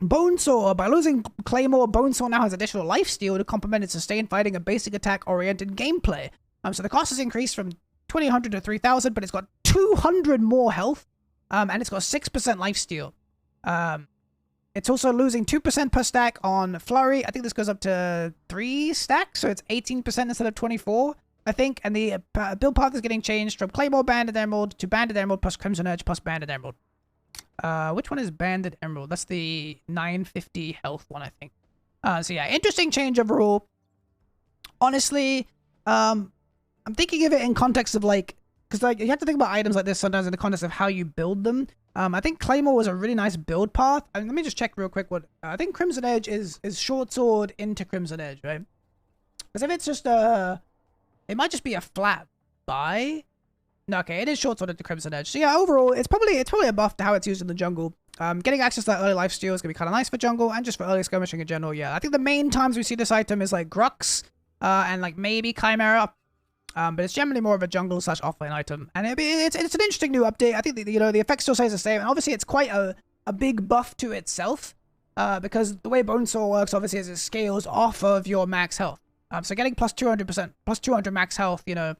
Bonesaw. By losing Claymore, Bonesaw now has additional lifesteal to complement its sustained fighting and basic attack-oriented gameplay. So the cost has increased from 2,100 to 3,000, but it's got 200 more health, and it's got 6% lifesteal. It's also losing 2% per stack on Flurry. I think this goes up to 3 stacks, so it's 18% instead of 24, I think. And the build path is getting changed from Claymore Banded Emerald to Banded Emerald plus Crimson Edge plus Banded Emerald. Which one is Banded Emerald? That's the 950 health one, I think. So yeah, interesting change overall. Honestly, I'm thinking of it in context of like, because like you have to think about items like this sometimes in the context of how you build them. I think Claymore was a really nice build path. I mean, let me just check real quick what I think Crimson Edge is short sword into Crimson Edge, right? Because if it's just it might just be a flat buy. No, okay, it is short sword into Crimson Edge. So yeah, overall, it's probably a buff to how it's used in the jungle. Getting access to that early lifesteal is gonna be kind of nice for jungle and just for early skirmishing in general. Yeah, I think the main times we see this item is like Grux, and like maybe Chimera. But it's generally more of a jungle / offlane item, and it's an interesting new update. I think you know, the effect still stays the same, and obviously it's quite a big buff to itself, because the way Bonesaw works obviously is it scales off of your max health. So getting plus 200%, plus 200 max health, you know,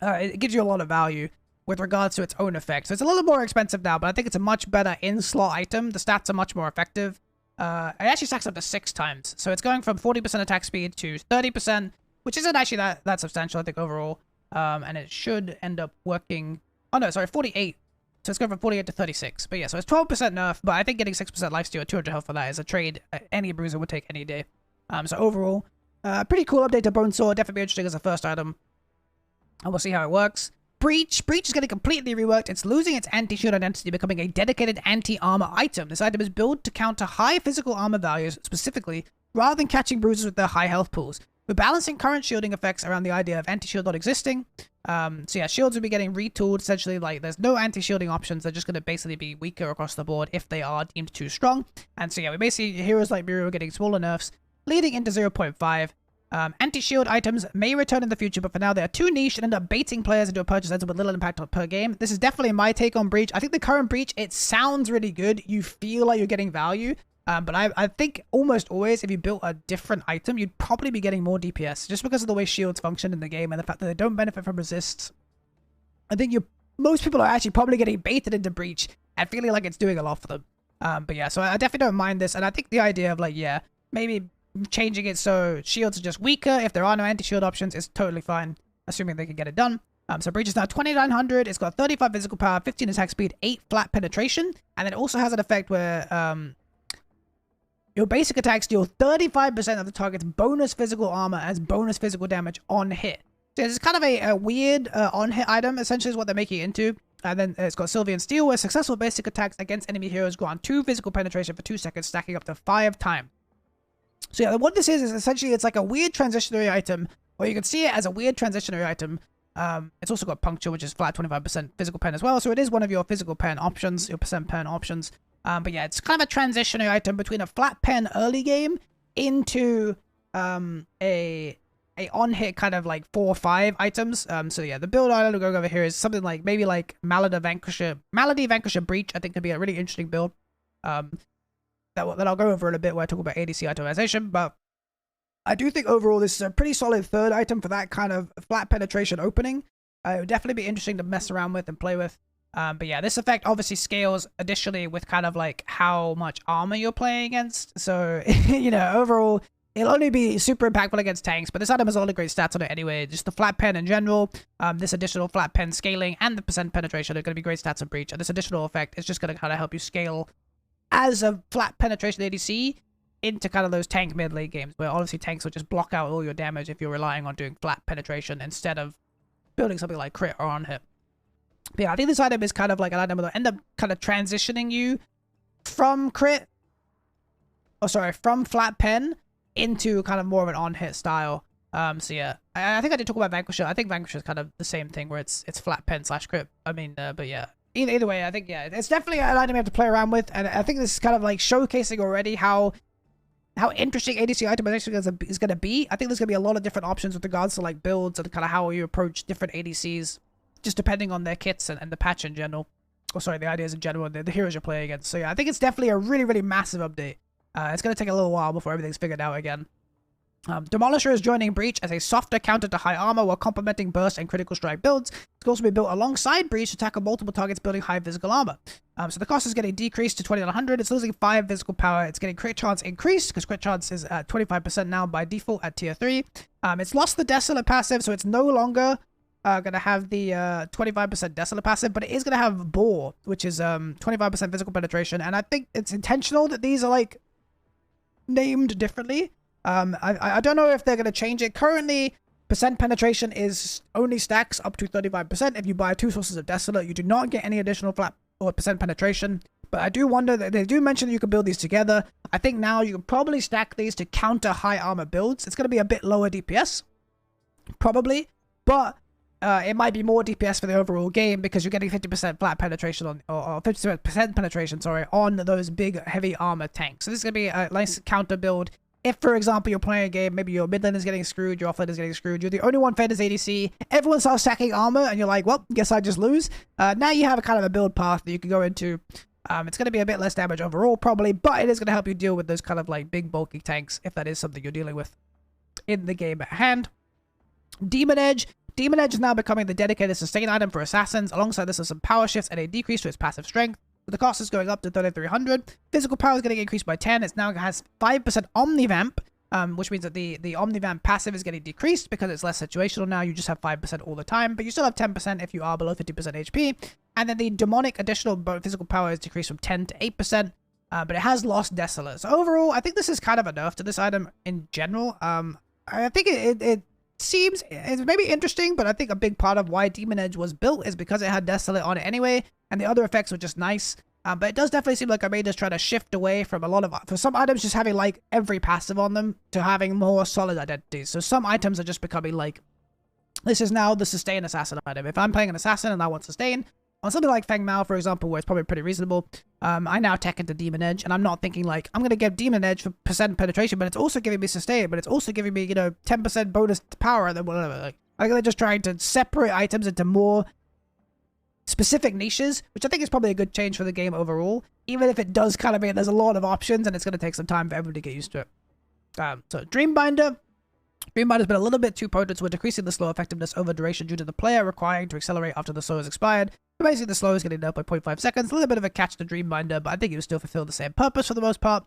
it gives you a lot of value with regards to its own effect. So it's a little more expensive now, but I think it's a much better in-slot item. The stats are much more effective. It actually stacks up to 6 times, so it's going from 40% attack speed to 30%. Which isn't actually that substantial, I think, overall. And it should end up working... Oh, no, sorry, 48. So it's going from 48 to 36. But yeah, so it's 12% nerf, but I think getting 6% lifesteal at 200 health for that is a trade any bruiser would take any day. So overall, pretty cool update to Bonesaw. Definitely be interesting as a first item. And we'll see how it works. Breach. Breach is getting completely reworked. It's losing its anti-shield identity, becoming a dedicated anti-armor item. This item is built to counter high physical armor values, specifically, rather than catching bruisers with their high health pools. We're balancing current shielding effects around the idea of anti-shield not existing. So yeah, shields will be getting retooled, essentially. Like, there's no anti-shielding options. They're just going to basically be weaker across the board if they are deemed too strong. And so yeah, we basically, heroes like Miru are getting smaller nerfs, leading into 0.5. Anti-shield items may return in the future, but for now they are too niche and end up baiting players into a purchase ends up with little impact per game. This is definitely my take on Breach. I think the current Breach, it sounds really good. You feel like you're getting value. But I think almost always, if you built a different item, you'd probably be getting more DPS, just because of the way shields function in the game and the fact that they don't benefit from resists. I think most people are actually probably getting baited into Breach and feeling like it's doing a lot for them. But yeah, so I definitely don't mind this, and I think the idea of like, yeah, maybe changing it so shields are just weaker if there are no anti-shield options is totally fine, assuming they can get it done. So Breach is now 2900. It's got 35 physical power, 15 attack speed, 8 flat penetration. And then it also has an effect where your basic attacks deal 35% of the target's bonus physical armor as bonus physical damage on hit. So it's kind of a weird on-hit item, essentially is what they're making it into. And then it's got Sylvian Steel, where successful basic attacks against enemy heroes grant 2 physical penetration for 2 seconds, stacking up to 5 times. So yeah, what this is essentially it's like a weird transitionary item, or you can see it as a weird transitionary item. It's also got Puncture, which is flat 25% physical pen as well. So it is one of your physical pen options, your percent pen options. But yeah, it's kind of a transitionary item between a flat pen early game into a on-hit kind of like 4 or 5 items. So yeah, the build item going over here is something like maybe like Malady Vanquisher Breach. I think could be a really interesting build. That I'll go over in a bit where I talk about ADC itemization. But I do think overall this is a pretty solid third item for that kind of flat penetration opening. It would definitely be interesting to mess around with and play with. But yeah, this effect obviously scales additionally with kind of like how much armor you're playing against. So, you know, overall, it'll only be super impactful against tanks, but this item has all the great stats on it anyway. Just the flat pen in general, this additional flat pen scaling, and the percent penetration are going to be great stats on Breach. And this additional effect is just going to kind of help you scale as a flat penetration ADC into kind of those tank mid late games, where obviously tanks will just block out all your damage if you're relying on doing flat penetration instead of building something like crit or on hit. But yeah, I think this item is kind of like an item that will end up kind of transitioning you from crit, from flat pen into kind of more of an on-hit style. So yeah, I think I did talk about Vanquisher. I think Vanquisher is kind of the same thing, where it's flat pen / crit. I mean, but yeah, either way, I think yeah, it's definitely an item you have to play around with, and I think this is kind of like showcasing already how interesting ADC itemization is going to be. I think there's going to be a lot of different options with regards to like builds and kind of how you approach different ADCs, just depending on their kits and the patch in general. Or sorry, the ideas in general, and the heroes you're playing against. So yeah, I think it's definitely a really, really massive update. It's going to take a little while before everything's figured out again. Demolisher is joining Breach as a softer counter to high armor while complementing burst and critical strike builds. It can also be built alongside Breach to tackle multiple targets building high physical armor. So the cost is getting decreased to 2900. It's losing 5 physical power. It's getting crit chance increased because crit chance is at 25% now by default at tier 3. It's lost the Desolate passive, so it's no longer going to have the 25% Desolate passive, but it is going to have Bore, which is 25% physical penetration. And I think it's intentional that these are like named differently. I don't know if they're going to change it. Currently, percent penetration is only stacks up to 35%. If you buy 2 sources of Desolate, you do not get any additional flat or percent penetration. But I do wonder that they do mention that you can build these together. I think now you can probably stack these to counter high armor builds. It's going to be a bit lower DPS, probably, but it might be more DPS for the overall game because you're getting 50% flat penetration on, or 50% penetration, sorry, on those big heavy armor tanks. So this is going to be a nice counter build. If, for example, you're playing a game, maybe your mid lane is getting screwed, your off lane is getting screwed, you're the only one fed as ADC, everyone starts stacking armor, and you're like, well, guess I just lose. Now you have a kind of a build path that you can go into. It's going to be a bit less damage overall, probably, but it is going to help you deal with those kind of like big bulky tanks, if that is something you're dealing with in the game at hand. Demon Edge. Demon Edge is now becoming the dedicated sustain item for assassins. Alongside this are some power shifts and a decrease to its passive strength. The cost is going up to 3300. Physical power is getting increased by 10. It now has 5% Omnivamp, which means that the Omnivamp passive is getting decreased because it's less situational now. You just have 5% all the time, but you still have 10% if you are below 50% HP. And then the demonic additional physical power is decreased from 10 to 8%, but it has lost Desolate. So overall, I think this is kind of a nerf to this item in general. I think it seems it's maybe interesting, but I think a big part of why Demon Edge was built is because it had Desolate on it anyway, and the other effects were just nice. But it does definitely seem like I may just try to shift away from a lot of, for some items just having like every passive on them to having more solid identities. So some items are just becoming like, this is now the sustain assassin item. If I'm playing an assassin and I want sustain, on something like Feng Mao, for example, where it's probably pretty reasonable, I now tech into Demon Edge, and I'm not thinking like, I'm going to get Demon Edge for percent penetration, but it's also giving me sustain, but it's also giving me, 10% bonus power, and then whatever. Like, I'm going to just trying to separate items into more specific niches, which I think is probably a good change for the game overall, even if it does kind of mean there's a lot of options, and it's going to take some time for everyone to get used to it. So Dreambinder has been a little bit too potent, so we're decreasing the slow effectiveness over duration due to the player requiring to accelerate after the slow is expired. So basically the slow is getting nerfed by 0.5 seconds. A little bit of a catch to Dreambinder, but I think it will still fulfill the same purpose for the most part.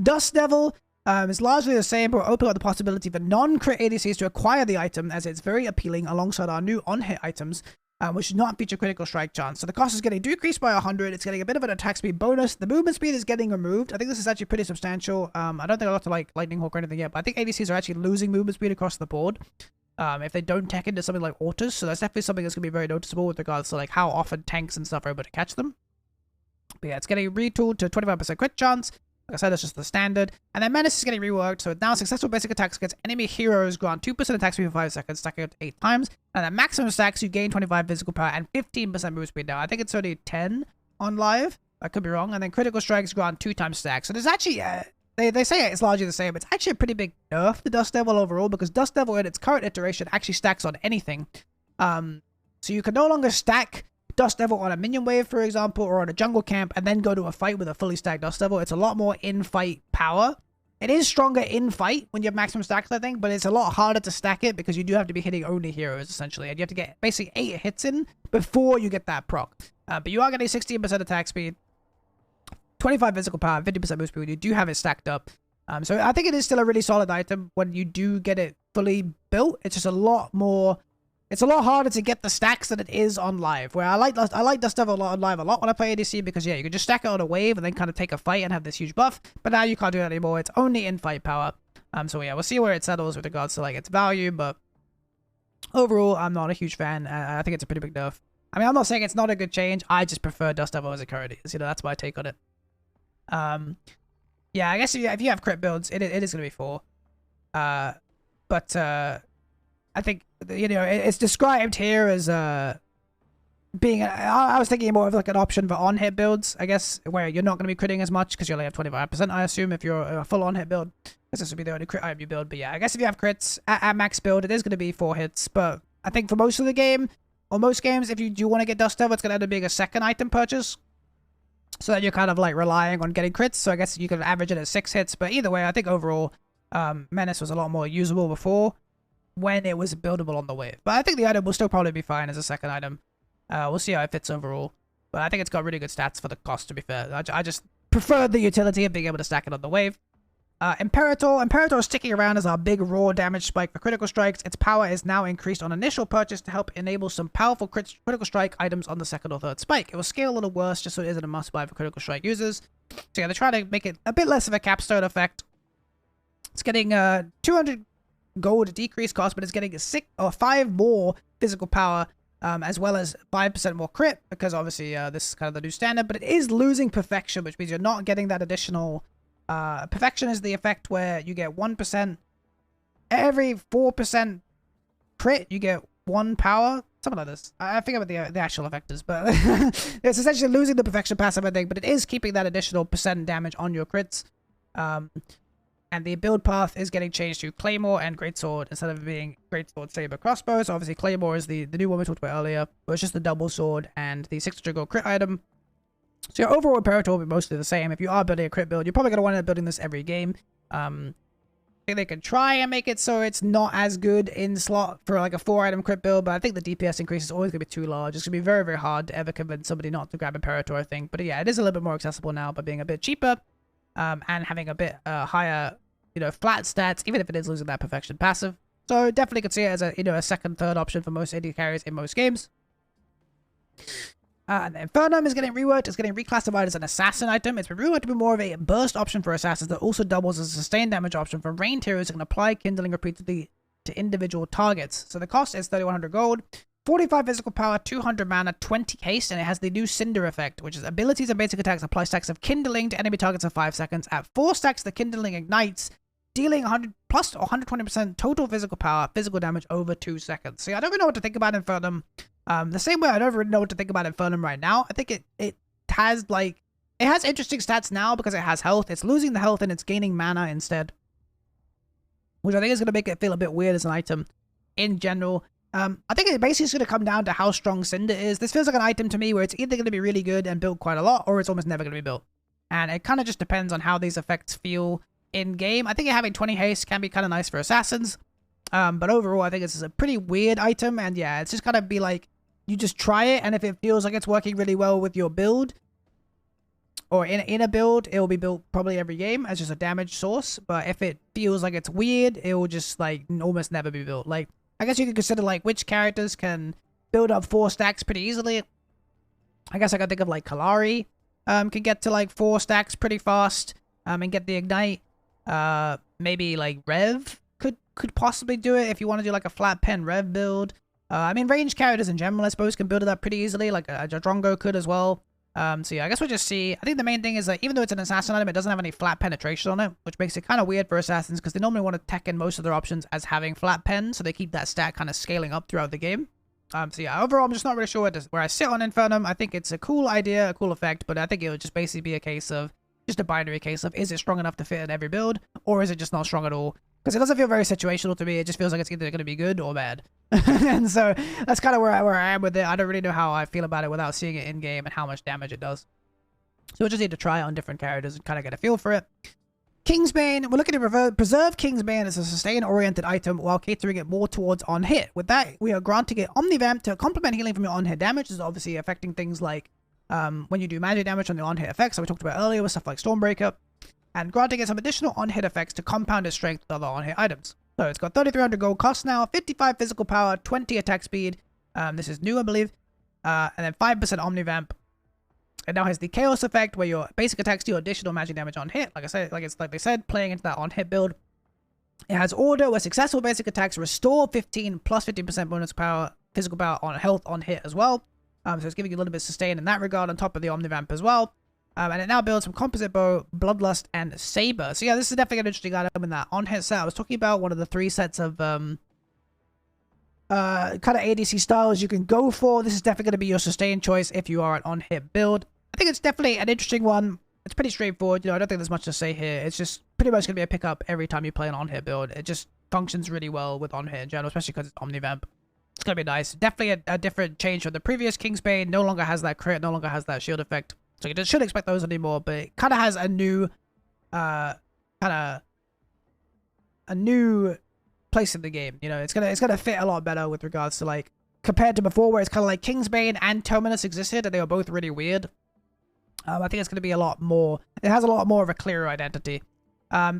Dust Devil, It's largely the same, but we're opening up the possibility for non-crit ADCs to acquire the item, as it's very appealing alongside our new on-hit items, which do not feature critical strike chance. So the cost is getting decreased by 100. It's getting a bit of an attack speed bonus. The movement speed is getting removed. I think this is actually pretty substantial. I don't think I got to like Lightning Hawk or anything yet, but I think ADCs are actually losing movement speed across the board. If they don't tech into something like autos, so that's definitely something that's going to be very noticeable with regards to like how often tanks and stuff are able to catch them. But yeah, it's getting retooled to 25% crit chance. Like I said, that's just the standard. And then Menace is getting reworked, so now successful basic attacks against enemy heroes grant 2% attack speed for 5 seconds, stacking up to 8 times. And then maximum stacks, you gain 25 physical power and 15% move speed now. I think it's only 10 on live. I could be wrong. And then critical strikes grant 2 times stacks. So there's actually... They say it's largely the same. It's actually a pretty big nerf to Dust Devil overall, because Dust Devil in its current iteration actually stacks on anything. So you can no longer stack Dust Devil on a minion wave, for example, or on a jungle camp, and then go to a fight with a fully stacked Dust Devil. It's a lot more in-fight power. It is stronger in-fight when you have maximum stacks, I think, but it's a lot harder to stack it because you do have to be hitting only heroes, essentially, and you have to get basically 8 hits in before you get that proc. But you are getting 16% attack speed, 25 physical power, 50% move speed when you do have it stacked up. So I think it is still a really solid item when you do get it fully built. It's just a lot more... It's a lot harder to get the stacks than it is on live. Where I like Dust Devil a lot on live a lot when I play ADC, because yeah, you can just stack it on a wave and then kind of take a fight and have this huge buff. But now you can't do that anymore. It's only in fight power. So yeah, we'll see where it settles with regards to like its value. But overall, I'm not a huge fan. I think it's a pretty big nerf. I mean, I'm not saying it's not a good change. I just prefer Dust Devil as it currently is. You know, that's my take on it. Yeah, I guess if you have crit builds, it is going to be 4. But I think, you know, it's described here as being... I was thinking more of like an option for on-hit builds, I guess, where you're not going to be critting as much because you only have 25%, I assume, if you're a full on-hit build. Because this would be the only crit item you build. But yeah, I guess if you have crits at max build, it is going to be 4 hits. But I think for most of the game, or most games, if you do want to get Dust Devil, it's going to end up being a second item purchase. So that you're kind of like relying on getting crits. So I guess you could average it at 6 hits. But either way, I think overall, Menace was a lot more usable before when it was buildable on the wave. But I think the item will still probably be fine as a second item. We'll see how it fits overall. But I think it's got really good stats for the cost, to be fair. I just prefer the utility of being able to stack it on the wave. Imperator. Imperator is sticking around as our big raw damage spike for critical strikes. Its power is now increased on initial purchase to help enable some powerful critical strike items on the second or third spike. It will scale a little worse just so it isn't a must buy for critical strike users. So yeah, they're trying to make it a bit less of a capstone effect. It's getting 200 gold decrease cost, but it's getting 5 more physical power, as well as 5% more crit, because obviously this is kind of the new standard. But it is losing perfection, which means you're not getting that additional... perfection is the effect where you get 1%. Every 4% crit, you get 1 power. Something like this. I forget what the actual effect is, but it's essentially losing the perfection passive, I think, but it is keeping that additional % damage on your crits. And the build path is getting changed to Claymore and Greatsword instead of being Greatsword, Saber, Crossbow. So obviously Claymore is the new one we talked about earlier, but it's just the double sword and the 600 gold crit item. So your overall Imperator will be mostly the same. If you are building a crit build, you're probably going to want to end up building this every game. I think they can try and make it so it's not as good in slot for like a 4-item crit build, but I think the DPS increase is always going to be too large. It's going to be very, very hard to ever convince somebody not to grab Imperator, I think. But yeah, it is a little bit more accessible now by being a bit cheaper. And having a bit higher, you know, flat stats, even if it is losing that perfection passive. So definitely could see it as a, you know, a second, third option for most AD carries in most games. And then Infernum is getting reworked. It's getting reclassified as an assassin item. It's been reworked to be more of a burst option for assassins that also doubles as a sustained damage option for ranged heroes that can apply kindling repeatedly to individual targets. So the cost is 3100 gold. 45 physical power, 200 mana, 20 haste, and it has the new Cinder effect, which is abilities and basic attacks apply stacks of kindling to enemy targets for 5 seconds. At 4 stacks, the kindling ignites, dealing 100 plus 120% total physical power, physical damage over 2 seconds. So yeah, I don't really know what to think about Infernum. The same way I don't really know what to think about Infernum right now. I think it has like, it has interesting stats now because it has health. It's losing the health and it's gaining mana instead, which I think is going to make it feel a bit weird as an item in general. I think it basically is going to come down to how strong Cinder is. This feels like an item to me where it's either going to be really good and built quite a lot, or it's almost never going to be built. And it kind of just depends on how these effects feel in game. I think having 20 haste can be kind of nice for assassins. But overall, I think this is a pretty weird item. And yeah, it's just going to be like, you just try it. And if it feels like it's working really well with your build, or in a build, it will be built probably every game as just a damage source. But if it feels like it's weird, it will just like almost never be built. Like, I guess you could consider like which characters can build up 4 stacks pretty easily. I guess I could think of like Kalari can get to like 4 stacks pretty fast and get the ignite. Maybe like Rev could possibly do it if you want to do like a flat pen Rev build. I mean, ranged characters in general, I suppose, can build it up pretty easily. Like a Jadrongo could as well. So yeah, I guess we'll just see. I think the main thing is that even though it's an assassin item, it doesn't have any flat penetration on it, which makes it kind of weird for assassins because they normally want to tech in most of their options as having flat pen, so they keep that stat kind of scaling up throughout the game. So yeah, overall, I'm just not really sure where I sit on Infernum. I think it's a cool idea, a cool effect, but I think it would just basically be a case of, just a binary case of, is it strong enough to fit in every build, or is it just not strong at all? Because it doesn't feel very situational to me. It just feels like it's either going to be good or bad. And so that's kind of where I am with it. I don't really know how I feel about it without seeing it in game and how much damage it does. So we'll just need to try it on different characters and kind of get a feel for it. Kingsbane, we're looking to preserve Kingsbane as a sustain-oriented item while catering it more towards on-hit. With that, we are granting it Omnivamp to complement healing from your on-hit damage. This is obviously affecting things like when you do magic damage on the on-hit effects that we talked about earlier with stuff like Stormbreaker, and granting it some additional on-hit effects to compound its strength with other on-hit items. So it's got 3,300 gold cost now, 55 physical power, 20 attack speed. This is new, I believe. And then 5% Omnivamp. It now has the Chaos effect, where your basic attacks deal additional magic damage on hit. Like I said, like they said, playing into that on hit build. It has Order, where successful basic attacks restore 15 plus 15% bonus power, physical power on health on hit as well. So it's giving you a little bit of sustain in that regard on top of the Omnivamp as well. And it now builds some Composite Bow, Bloodlust, and Saber. So yeah, this is definitely an interesting item in that on hit set. I was talking about one of the 3 sets of kind of ADC styles you can go for. This is definitely going to be your sustain choice if you are an on hit build. I think it's definitely an interesting one. It's pretty straightforward. You know, I don't think there's much to say here. It's just pretty much going to be a pickup every time you play an on-hit build. It just functions really well with on-hit in general, especially because it's Omnivamp. It's going to be nice. Definitely a different change from the previous Kingsbane. No longer has that crit, no longer has that shield effect. So you just shouldn't expect those anymore, but it kind of has a new, a new place in the game. You know, it's gonna fit a lot better with regards to, like, compared to before, where it's kind of like Kingsbane and Terminus existed, and they were both really weird. I think it's going to be a lot more... It has a lot more of a clearer identity.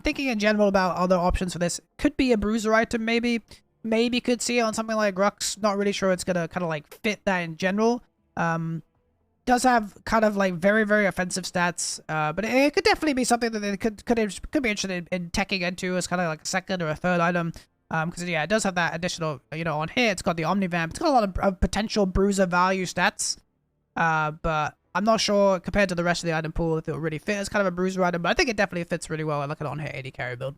Thinking in general about other options for this, could be a bruiser item, maybe. Maybe could see it on something like Grux. Not really sure it's going to kind of, like, fit that in general. Does have kind of, like, very, very offensive stats. But it could definitely be something that they could be interested in teching into as kind of like a second or a third item. Because, yeah, it does have that additional, you know, on here. It's got the Omnivamp. It's got a lot of potential bruiser value stats. But I'm not sure, compared to the rest of the item pool, if it will really fit as kind of a bruiser item. But I think it definitely fits really well. I like it on here, 80 carry build.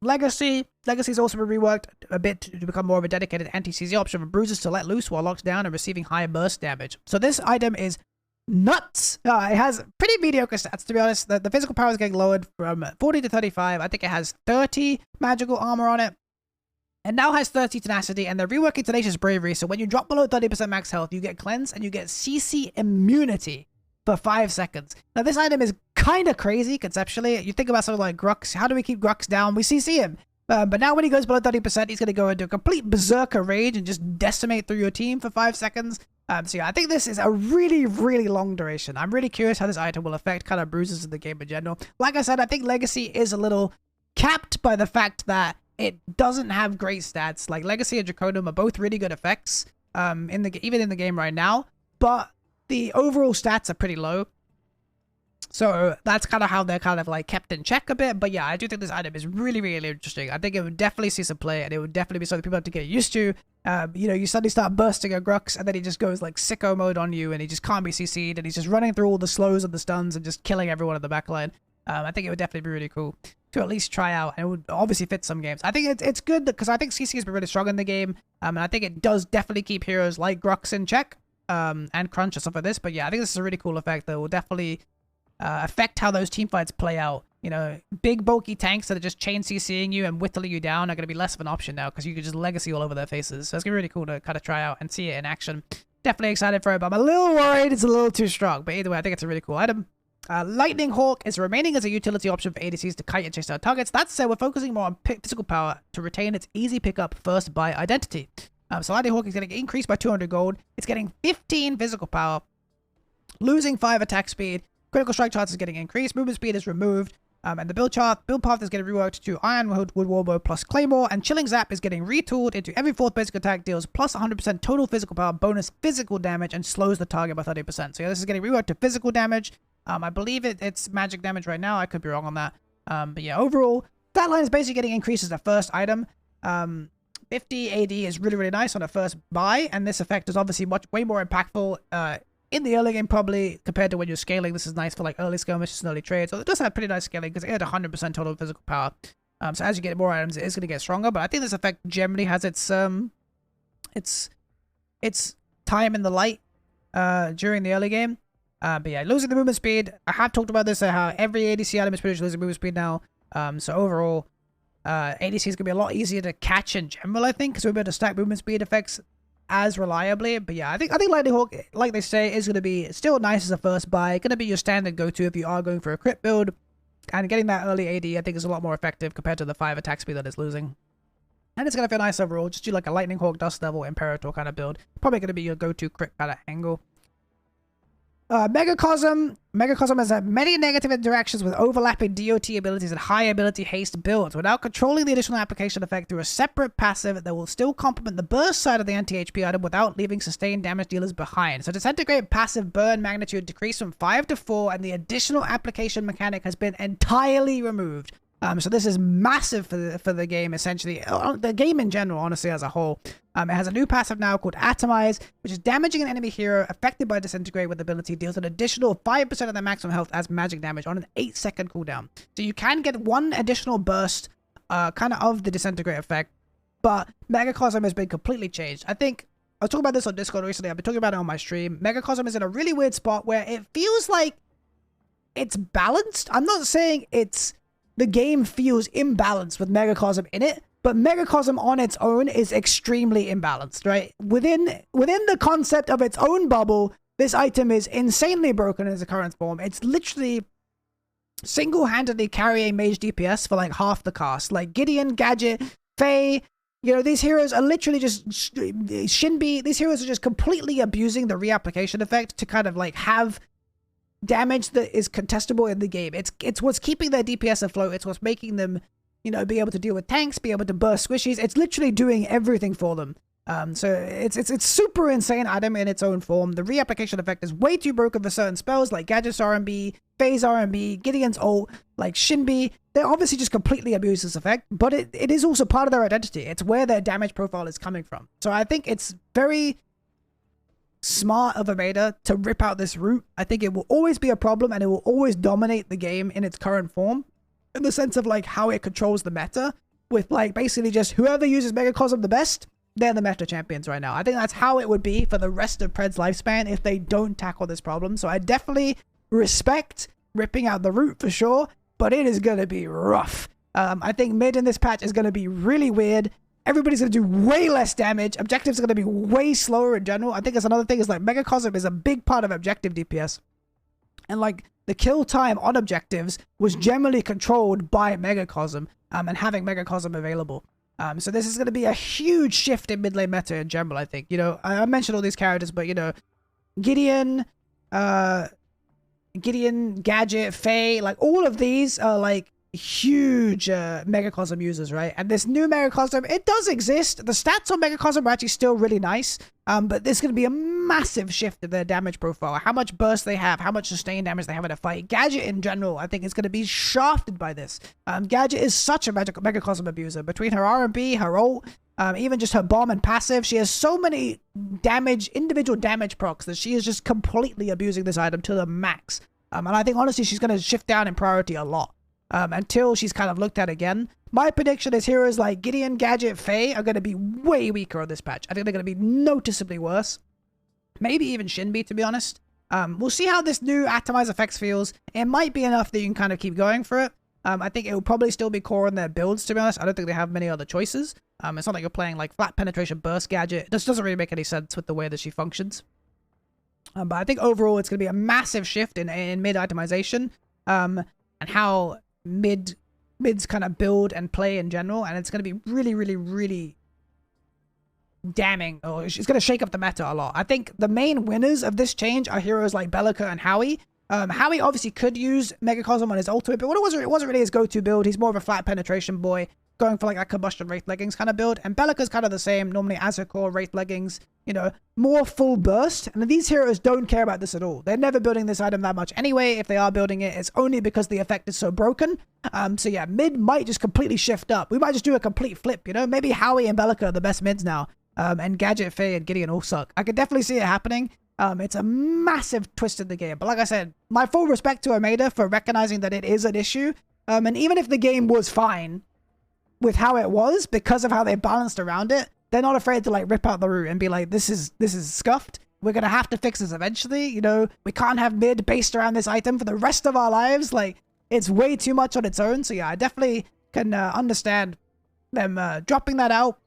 Legacy. Legacy's also been reworked a bit to become more of a dedicated anti-CZ option for bruisers to let loose while locked down and receiving higher burst damage. So this item is nuts. It has pretty mediocre stats, to be honest. The physical power is getting lowered from 40 to 35. I think it has 30 magical armor on it. And now has 30 tenacity, and they're reworking Tenacious Bravery, so when you drop below 30% max health, you get cleanse, and you get CC immunity for 5 seconds. Now, this item is kind of crazy, conceptually. You think about something like Grux. How do we keep Grux down? We CC him. But now when he goes below 30%, he's going to go into a complete berserker rage and just decimate through your team for 5 seconds. So yeah, I think this is a really, really long duration. I'm really curious how this item will affect kind of bruises in the game in general. Like I said, I think Legacy is a little capped by the fact that it doesn't have great stats. Like, Legacy and Draconum are both really good effects, even in the game right now, but the overall stats are pretty low. So that's kind of how they're kind of, like, kept in check a bit. But yeah, I do think this item is really, really interesting. I think it would definitely see some play, and it would definitely be something people have to get used to. You know, you suddenly start bursting a Grux, and then he just goes, like, sicko mode on you, and he just can't be CC'd, and he's just running through all the slows and the stuns and just killing everyone in the backline. I think it would definitely be really cool to at least try out, and it would obviously fit some games. I think it's good because I think CC has been really strong in the game, and I think it does definitely keep heroes like Grux in check, and Crunch and stuff like this. But yeah, I think this is a really cool effect that will definitely affect how those team fights play out. You know, big bulky tanks that are just chain CCing you and whittling you down are going to be less of an option now because you can just Legacy all over their faces. So it's going to be really cool to kind of try out and see it in action. Definitely excited for it, but I'm a little worried it's a little too strong. But either way, I think it's a really cool item. Lightning Hawk is remaining as a utility option for ADCs to kite and chase down targets. That said, we're focusing more on physical power to retain its easy pickup first by identity. So Lightning Hawk is getting increased by 200 gold. It's getting 15 physical power, losing 5 attack speed, Critical strike chance is getting increased. Movement speed is removed. And the build path is getting reworked to Ironwood Warbow plus Claymore, and Chilling Zap is getting retooled into every 4th basic attack deals plus 100% total physical power bonus physical damage and slows the target by 30%. So yeah, this is getting reworked to physical damage. I believe it's magic damage right now. I could be wrong on that. But yeah, overall, that line is basically getting increased as the first item. 50 AD is really, really nice on a first buy, and this effect is obviously way more impactful in the early game probably compared to when you're scaling. This is nice for like early skirmishes and early trades. So it does have pretty nice scaling because it had 100% total physical power. So as you get more items, it is going to get stronger. But I think this effect generally has its time in the light during the early game. But yeah, losing the movement speed. I have talked about this, how every ADC item is pretty much losing movement speed now. So overall, ADC is going to be a lot easier to catch in general, I think, because we'll be able to stack movement speed effects as reliably. But yeah, I think Lightning Hawk, like they say, is going to be still nice as a first buy. Going to be your standard go-to if you are going for a crit build. And getting that early AD, I think, is a lot more effective compared to the 5 attack speed that it's losing. And it's going to feel nice overall. Just do like a Lightning Hawk, Dust Devil, Imperator kind of build. Probably going to be your go-to crit kind of angle. Megacosm. Megacosm has had many negative interactions with overlapping DOT abilities and high ability haste builds. Without controlling the additional application effect through a separate passive that will still complement the burst side of the anti-HP item without leaving sustained damage dealers behind. So Disintegrate passive burn magnitude decreased from 5 to 4, and the additional application mechanic has been entirely removed. So this is massive for the game, essentially. The game in general, honestly, as a whole. It has a new passive now called Atomize, which is damaging an enemy hero affected by Disintegrate with ability deals an additional 5% of their maximum health as magic damage on an 8-second cooldown. So you can get one additional burst kind of the Disintegrate effect, but Megacosm has been completely changed. I think I was talking about this on Discord recently. I've been talking about it on my stream. Megacosm is in a really weird spot where it feels like it's balanced. I'm not saying the game feels imbalanced with Megacosm in it, but Megacosm on its own is extremely imbalanced, right? Within the concept of its own bubble, this item is insanely broken in its current form. It's literally single-handedly carrying mage DPS for like half the cost. Like Gideon, Gadget, Faye, you know, these heroes are literally just Shinbi. These heroes are just completely abusing the reapplication effect to kind of like have damage that is contestable in the game. It's what's keeping their DPS afloat. It's what's making them, you know, be able to deal with tanks, be able to burst squishies. It's literally doing everything for them. So it's super insane item in its own form. The reapplication effect is way too broken for certain spells like Gadget's RMB, Faye's RMB, Gideon's ult, like Shinbi. They obviously just completely abuse this effect, but it is also part of their identity. It's where their damage profile is coming from. So I think it's very smart of a meta to rip out this root. I think it will always be a problem and it will always dominate the game in its current form, in the sense of like how it controls the meta, with like basically just whoever uses Megacosm the best, they're the meta champions right now. I think that's how it would be for the rest of Pred's lifespan if they don't tackle this problem. So I definitely respect ripping out the root for sure, but it is going to be rough. I think mid in this patch is going to be really weird. Everybody's going to do way less damage. Objectives are going to be way slower in general. I think that's another thing, is like Megacosm is a big part of objective DPS. And like the kill time on objectives was generally controlled by Megacosm and having Megacosm available. So this is going to be a huge shift in mid lane meta in general, I think. You know, I mentioned all these characters, but you know, Gideon, Gadget, Faye, like all of these are like huge Megacosm users, right? And this new Megacosm, it does exist. The stats on Megacosm are actually still really nice, but there's going to be a massive shift in their damage profile. How much burst they have, how much sustained damage they have in a fight. Gadget in general, I think, is going to be shafted by this. Gadget is such a Megacosm abuser. Between her R&B, her ult, even just her bomb and passive, she has so many individual damage procs that she is just completely abusing this item to the max. And I think, honestly, she's going to shift down in priority a lot. Until she's kind of looked at again. My prediction is heroes like Gideon, Gadget, Faye are going to be way weaker on this patch. I think they're going to be noticeably worse. Maybe even Shinbi, to be honest. We'll see how this new Atomize effects feels. It might be enough that you can kind of keep going for it. I think it will probably still be core in their builds, to be honest. I don't think they have many other choices. It's not like you're playing like flat penetration burst Gadget. This doesn't really make any sense with the way that she functions. But I think overall it's going to be a massive shift in mid itemization. And how mids kind of build and play in general, and it's going to be really, really, really damning. It's going to shake up the meta a lot. I think the main winners of this change are heroes like Bellica and Howie. Howie obviously could use Megacosm on his ultimate, but it wasn't really his go-to build. He's more of a flat penetration boy, going for like a combustion wraith leggings kind of build. And Belica's kind of the same, normally Azure core wraith leggings, you know, more full burst. And these heroes don't care about this at all. They're never building this item that much anyway. If they are building it, it's only because the effect is so broken. So yeah, mid might just completely shift up. We might just do a complete flip, you know. Maybe Howie and Belica are the best mids now, and Gadget, Faye, and Gideon all suck. I could definitely see it happening. It's a massive twist in the game. But like I said, my full respect to Armada for recognizing that it is an issue. And even if the game was fine with how it was, because of how they balanced around it, they're not afraid to like rip out the root and be like, this is scuffed. We're going to have to fix this eventually. You know, we can't have mid based around this item for the rest of our lives. Like, it's way too much on its own. So yeah, I definitely can understand them dropping that out.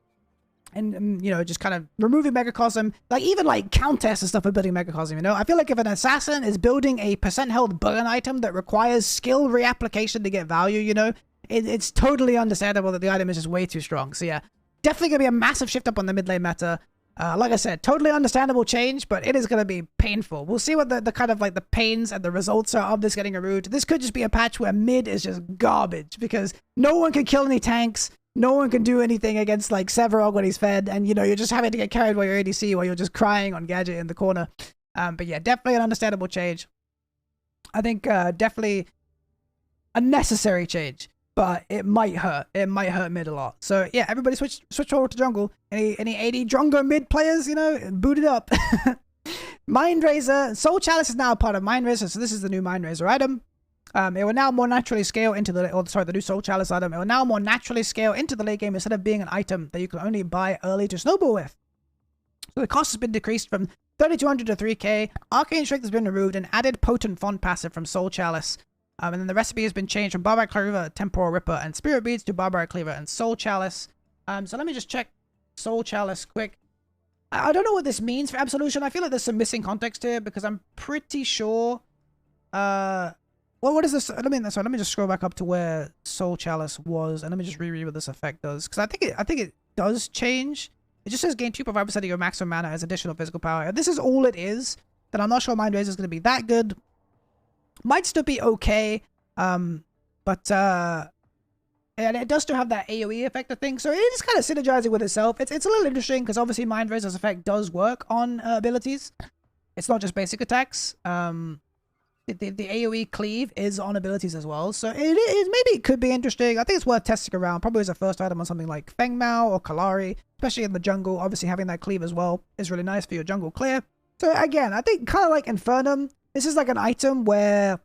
And, you know, just kind of removing Megacosm. Like, even, like, Countess and stuff for building Megacosm, you know? I feel like if an assassin is building a % health burn item that requires skill reapplication to get value, you know? It's totally understandable that the item is just way too strong. So, yeah, definitely going to be a massive shift up on the mid lane meta. Like I said, totally understandable change, but it is going to be painful. We'll see what the kind of, like, the pains and the results are of this getting removed. This could just be a patch where mid is just garbage because no one can kill any tanks. No one can do anything against, like, Severog when he's fed, and, you know, you're just having to get carried by your ADC while you're just crying on Gadget in the corner. But yeah, definitely an understandable change. I think definitely a necessary change, but it might hurt. It might hurt mid a lot. So yeah, everybody switch over to jungle. Any AD Drongo mid players, you know, boot it up. Mind Razor. Soul Chalice is now a part of Mind Razor, so this is the new Mind Razor item. It will now more naturally scale into the new Soul Chalice item. It will now more naturally scale into the late game instead of being an item that you can only buy early to snowball with. So the cost has been decreased from 3,200 to 3k. Arcane Strength has been removed and added Potent Font passive from Soul Chalice. And then the recipe has been changed from Barbaric Cleaver, Temporal Ripper, and Spirit Beads to Barbaric Cleaver and Soul Chalice. So let me just check Soul Chalice quick. I don't know what this means for Absolution. I feel like there's some missing context here because I'm pretty sure... Well, what is this? Let me just scroll back up to where Soul Chalice was, and let me just reread what this effect does, because I think it does change. It just says gain 2.5% of your maximum mana as additional physical power. If this is all it is, then I'm not sure Mind Razor is going to be that good. Might still be okay, but and it does still have that AoE effect, I think. So it is kind of synergizing with itself. It's a little interesting because obviously Mind Razor's effect does work on abilities. It's not just basic attacks. The AoE cleave is on abilities as well, so maybe it could be interesting. I think it's worth testing around, probably as a first item on something like Feng Mao or Kalari, especially in the jungle. Obviously having that cleave as well is really nice for your jungle clear. So again, I think kind of like Infernum, this is like an item where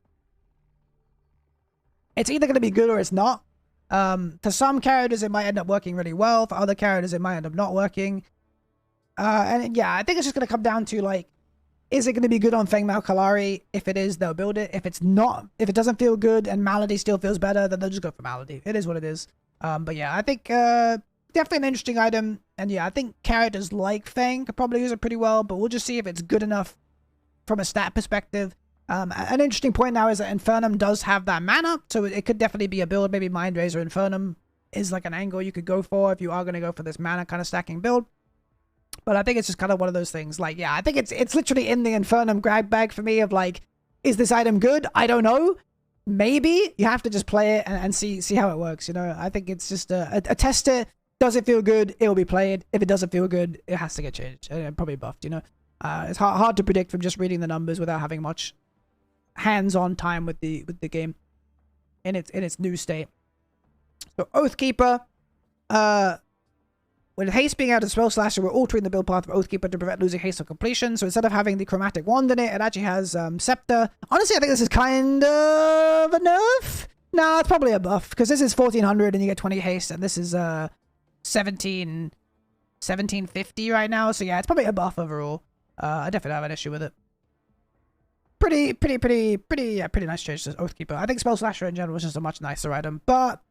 it's either going to be good or it's not. For some characters it might end up working really well, for other characters it might end up not working. And yeah, I think it's just going to come down to like, is it going to be good on Feng Mao Kalari? If it is, they'll build it. If it's not, if it doesn't feel good and Malady still feels better, then they'll just go for Malady. It is what it is. But yeah, I think definitely an interesting item. And yeah, I think characters like Feng could probably use it pretty well, but we'll just see if it's good enough from a stat perspective. An interesting point now is that Infernum does have that mana, so it could definitely be a build. Maybe Mind Razor Infernum is like an angle you could go for if you are going to go for this mana kind of stacking build. But I think it's just kind of one of those things. Like, yeah, I think it's literally in the Infernum grab bag for me of like, is this item good? I don't know. Maybe. You have to just play it and see how it works, you know? I think it's just a test it. Does it feel good? It will be played. If it doesn't feel good, it has to get changed. And probably buffed, you know? It's hard to predict from just reading the numbers without having much hands-on time with the game in its new state. So Oathkeeper, with haste being out of Spell Slasher, we're altering the build path of Oathkeeper to prevent losing haste on completion. So instead of having the chromatic wand in it, it actually has Scepter. Honestly, I think this is kind of a nerf. Nah, it's probably a buff, because this is 1400 and you get 20 haste, and this is 1750 right now. So yeah, it's probably a buff overall. I definitely have an issue with it. Pretty nice change to Oathkeeper. I think Spell Slasher in general was just a much nicer item, but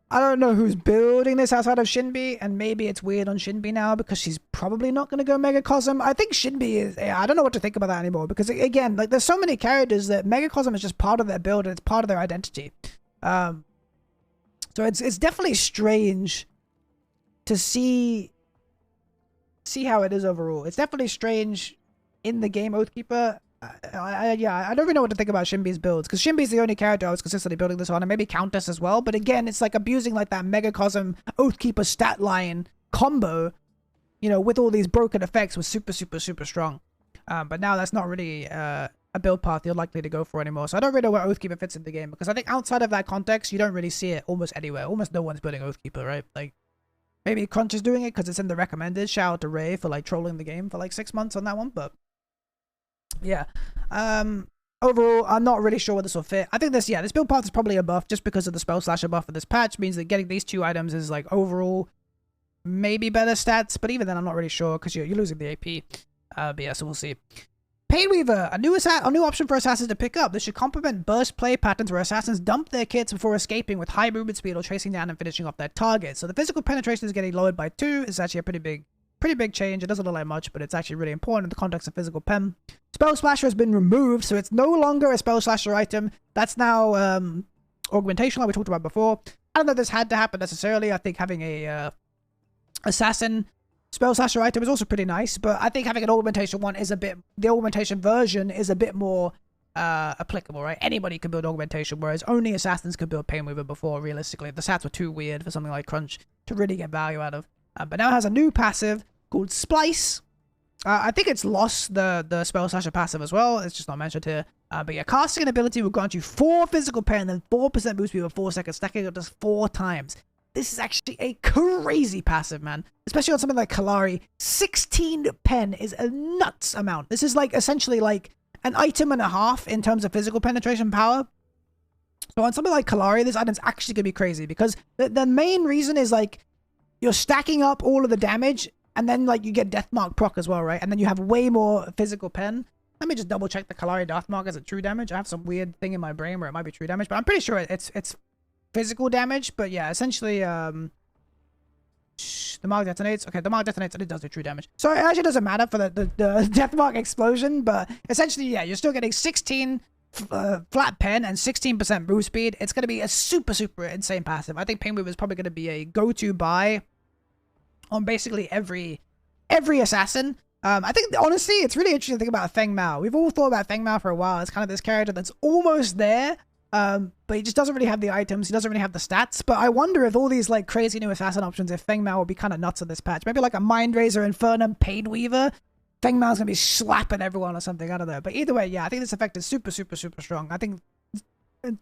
I don't know who's building this outside of Shinbi, and maybe it's weird on Shinbi now because she's probably not going to go Megacosm. I think Shinbi is... I don't know what to think about that anymore because, again, like there's so many characters that Megacosm is just part of their build and it's part of their identity. So it's definitely strange to see how it is overall. It's definitely strange in the game Oathkeeper. Yeah, I don't really know what to think about Shinbi's builds, because Shinbi's the only character I was consistently building this on, and maybe Countess as well. But again, it's like abusing like that Megacosm Oathkeeper stat line combo, you know, with all these broken effects was super strong. But now that's not really a build path you're likely to go for anymore. So I don't really know where Oathkeeper fits in the game, because I think outside of that context, you don't really see it almost anywhere. Almost no one's building Oathkeeper, right? Like, maybe Crunch is doing it because it's in the recommended. Shout out to Ray for like trolling the game for like 6 months on that one, but yeah. Overall, I'm not really sure where this will fit. I think this build path is probably a buff just because of the Spell Slasher buff for this patch. Means that getting these 2 items is like overall maybe better stats, but even then I'm not really sure because you're losing the AP. But yeah, so we'll see. Painweaver, a new option for assassins to pick up. This should complement burst play patterns where assassins dump their kits before escaping with high movement speed or chasing down and finishing off their target. So the physical penetration is getting lowered by 2. It's actually a pretty big change. It doesn't look like much, but it's actually really important in the context of physical pen. Spell Slasher has been removed, so it's no longer a Spell Slasher item. That's now augmentation, like we talked about before. I don't know if this had to happen necessarily. I think having a assassin Spell Slasher item is also pretty nice, but I think having an augmentation one is the augmentation version is a bit more applicable, right? Anybody can build augmentation, whereas only assassins could build Painweaver before, realistically. The stats were too weird for something like Crunch to really get value out of. But now it has a new passive called Splice. I think it's lost the Spell Slasher passive as well. It's just not mentioned here. But yeah, casting ability will grant you 4 physical pen and then 4% boost speed for 4 seconds, stacking up just 4 times. This is actually a crazy passive, man. Especially on something like Kalari. 16 pen is a nuts amount. This is like essentially like an item and a half in terms of physical penetration power. So on something like Kalari, this item's actually going to be crazy because the main reason is like you're stacking up all of the damage and then like you get Deathmark proc as well, right? And then you have way more physical pen. Let me just double check the Kalari Deathmark as a true damage. I have some weird thing in my brain where it might be true damage, but I'm pretty sure it's physical damage. But yeah, essentially the mark detonates. Okay, the mark detonates and it does do true damage. So it actually doesn't matter for the Deathmark explosion, but essentially, yeah, you're still getting 16 flat pen and 16% boost speed. It's going to be a super insane passive. I think Painweaver is probably going to be a go-to buy on basically every assassin. I think honestly it's really interesting to think about Feng Mao. We've all thought about Feng Mao for a while. It's kind of this character that's almost there, but he just doesn't really have the items. He doesn't really have the stats. But I wonder if all these like crazy new assassin options, if Feng Mao will be kind of nuts in this patch. Maybe like a Mindraiser Infernum Painweaver. Feng Mao's gonna be slapping everyone or something. I don't know. But either way, yeah, I think this effect is super strong. I think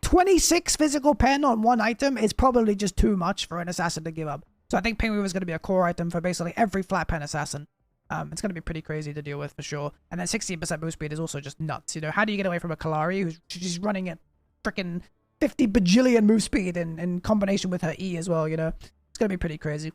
26 physical pen on one item is probably just too much for an assassin to give up. So I think Painweaver is going to be a core item for basically every flat pen assassin. It's going to be pretty crazy to deal with for sure. And then 16% boost speed is also just nuts. You know, how do you get away from a Kalari who's just running at freaking 50 bajillion move speed in combination with her E as well, you know? It's going to be pretty crazy.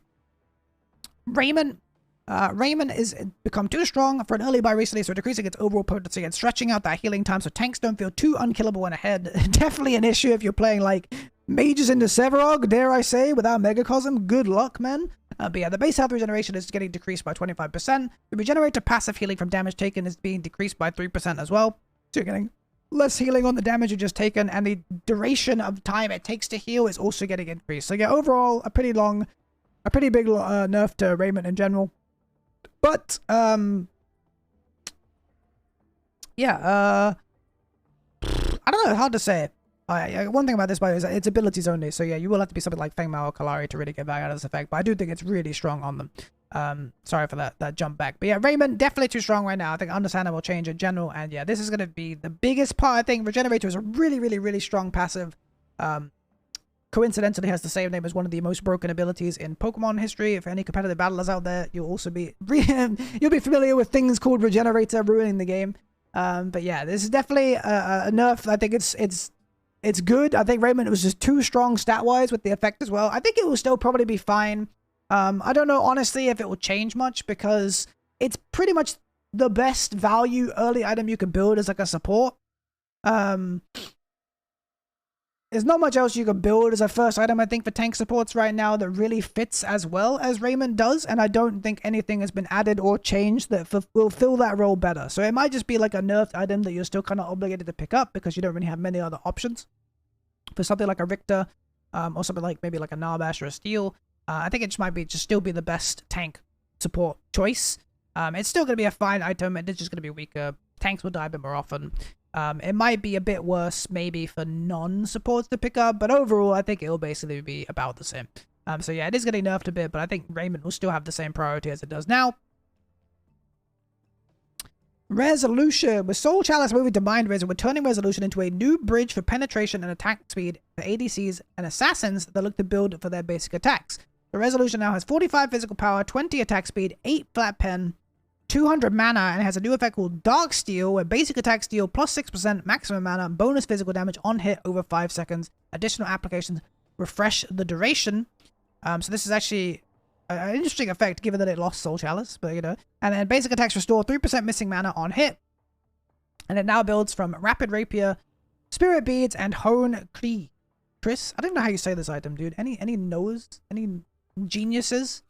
Raymond is become too strong for an early buy recently, so decreasing its overall potency and stretching out that healing time so tanks don't feel too unkillable in ahead. Definitely an issue if you're playing like mages into Sevarog, dare I say, without Megacosm. Good luck, man. But yeah, the base health regeneration is getting decreased by 25%. The regenerator passive healing from damage taken is being decreased by 3% as well. So you're getting less healing on the damage you just taken, and the duration of time it takes to heal is also getting increased. So yeah, overall, a pretty big nerf to Raymond in general. But, yeah, I don't know, hard to say. One thing about this, by the way, is that it's abilities only. So yeah, you will have to be something like Feng Mao or Kalari to really get value out of this effect. But I do think it's really strong on them. Sorry for that jump back. But yeah, Raymond, definitely too strong right now. I think understandable change in general. And yeah, this is going to be the biggest part. I think Regenerator is a really strong passive. Coincidentally has the same name as one of the most broken abilities in Pokemon history. If any competitive battlers out there, you'll also be you'll be familiar with things called Regenerator ruining the game. But yeah, this is definitely a nerf. I think it's good. I think Raymond was just too strong stat-wise with the effect as well. I think it will still probably be fine. I don't know, honestly, if it will change much because it's pretty much the best value early item you can build as like a support. There's not much else you can build as a first item, I think, for tank supports right now that really fits as well as Raymond does, and I don't think anything has been added or changed that will fill that role better. So it might just be like a nerfed item that you're still kind of obligated to pick up because you don't really have many other options. For something like a Richter, or something like maybe like a Narbash or a Steel, I think it just might be still be the best tank support choice. It's still going to be a fine item, and it's just going to be weaker tanks will die a bit more often. It might be a bit worse maybe for non-supports to pick up, but overall I think it'll basically be about the same. So yeah, it is getting nerfed a bit, but I think Raiment will still have the same priority as it does now. Resolution. With Soul Chalice moving to Mind Razor, we're turning Resolution into a new bridge for penetration and attack speed for ADCs and assassins that look to build for their basic attacks. The Resolution now has 45 physical power, 20 attack speed, 8 flat pen, 200 mana, and it has a new effect called Dark Steel, where basic attack steal plus 6% maximum mana, bonus physical damage on hit over 5 seconds. Additional applications refresh the duration. So this is actually an interesting effect, given that it lost Soul Chalice, but you know. And then basic attacks restore 3% missing mana on hit. And it now builds from Rapid Rapier, Spirit Beads, and Hone Klee. Chris, I don't know how you say this item, dude. Any knows? Any geniuses?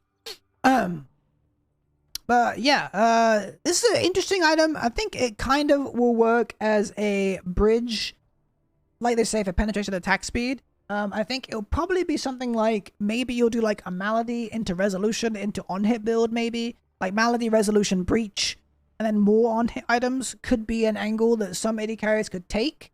But yeah, this is an interesting item. I think it kind of will work as a bridge, like they say, for penetration attack speed. I think it'll probably be something like, maybe you'll do like a Malady into Resolution into on-hit build, maybe. Like Malady, Resolution, Breach, and then more on-hit items could be an angle that some AD carries could take.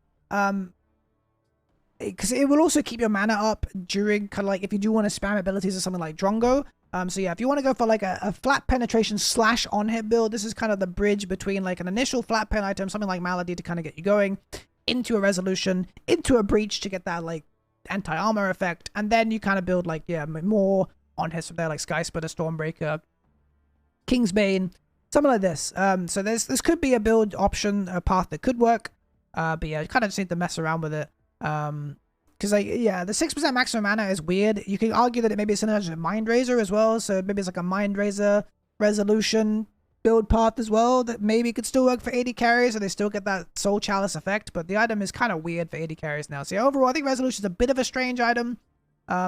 Because it will also keep your mana up during, kind of like, if you do want to spam abilities or something like Drongo. So yeah, if you want to go for like a flat penetration slash on-hit build, this is kind of the bridge between like an initial flat pen item, something like Malady to kind of get you going, into a Resolution, into a Breach to get that like anti-armor effect, and then you kind of build like, yeah, more on-hits from there, like Sky Splitter, Stormbreaker, Kingsbane, something like this. So this could be a build option, a path that could work, but yeah, you kind of just need to mess around with it. Because like, yeah, the 6% maximum mana is weird. You can argue that it maybe it's a Mind Razor as well, so maybe it's like a Mind Razor Resolution build path as well that maybe could still work for AD carries, and they still get that Soul Chalice effect, but the item is kind of weird for AD carries now. So yeah, overall, I think Resolution is a bit of a strange item. I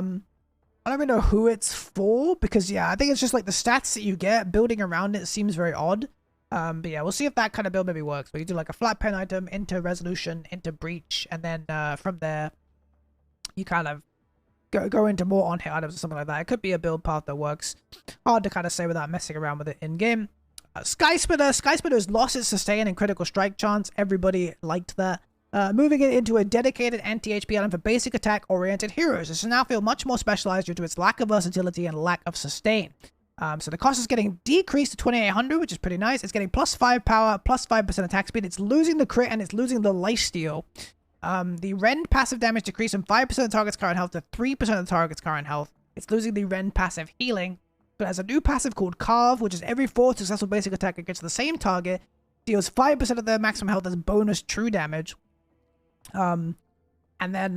don't even know who it's for, because yeah, I think it's just like the stats that you get, building around it seems very odd. But yeah, we'll see if that kind of build maybe works. But you do like a flat pen item into Resolution, into Breach, and then from there, you kind of go into more on-hit items or something like that. It could be a build path that works. Hard to kind of say without messing around with it in-game. Sky Splitter. Sky Splitter's lost its sustain and critical strike chance. Everybody liked that. Moving it into a dedicated anti-HP item for basic attack-oriented heroes. This will now feel much more specialized due to its lack of versatility and lack of sustain. So the cost is getting decreased to 2800, which is pretty nice. It's getting plus 5 power, plus 5% attack speed. It's losing the crit, and it's losing the lifesteal. The Rend passive damage decreased from 5% of the target's current health to 3% of the target's current health. It's losing the Rend passive healing. But it has a new passive called Carve, which is every 4 successful basic attack against the same target deals 5% of their maximum health as bonus true damage. And then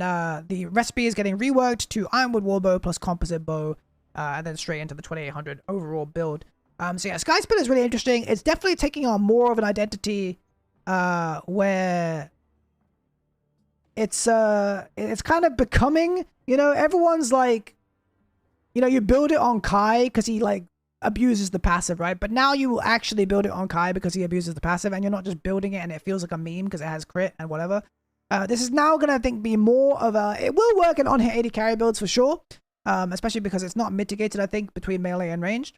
the recipe is getting reworked to Ironwood Warbow plus Composite Bow, and then straight into the 2800 overall build. So yeah, Sky Splitter is really interesting. It's definitely taking on more of an identity where it's kind of becoming, you know, everyone's like, you know, you build it on Kai because he like abuses the passive, right? But now you will actually build it on Kai because he abuses the passive, and you're not just building it and it feels like a meme because it has crit and whatever. This is now going to, I think, be more of a... It will work in on-hit AD carry builds for sure, especially because it's not mitigated, I think, between melee and ranged.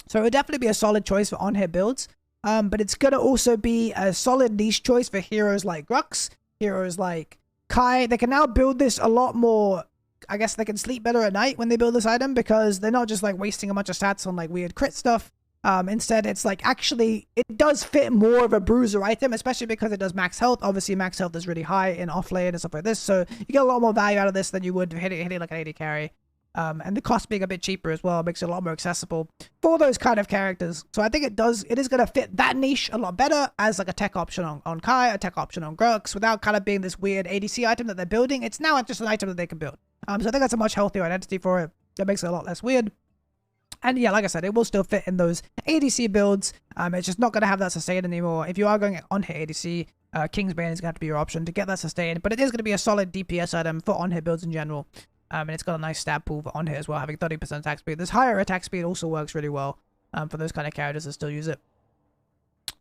So it would definitely be a solid choice for on-hit builds, but it's going to also be a solid niche choice for heroes like Grux, heroes like Kai. They can now build this a lot more... I guess they can sleep better at night when they build this item because they're not just like wasting a bunch of stats on like weird crit stuff. Instead, it's like actually it does fit more of a bruiser item, especially because it does max health. Obviously, max health is really high in off lane and stuff like this, so you get a lot more value out of this than you would hitting like an AD carry. And the cost being a bit cheaper as well makes it a lot more accessible for those kind of characters. So I think it is going to fit that niche a lot better as like a tech option on Kai, a tech option on Grux, without kind of being this weird ADC item that they're building. It's now just an item that they can build. So I think that's a much healthier identity for it. That makes it a lot less weird. And yeah, like I said, it will still fit in those ADC builds. It's just not going to have that sustain anymore. If you are going on-hit ADC, Kingsbane is going to have to be your option to get that sustain. But it is going to be a solid DPS item for on-hit builds in general. And it's got a nice stat pool for on-hit as well, having 30% attack speed. This higher attack speed also works really well for those kind of characters that still use it.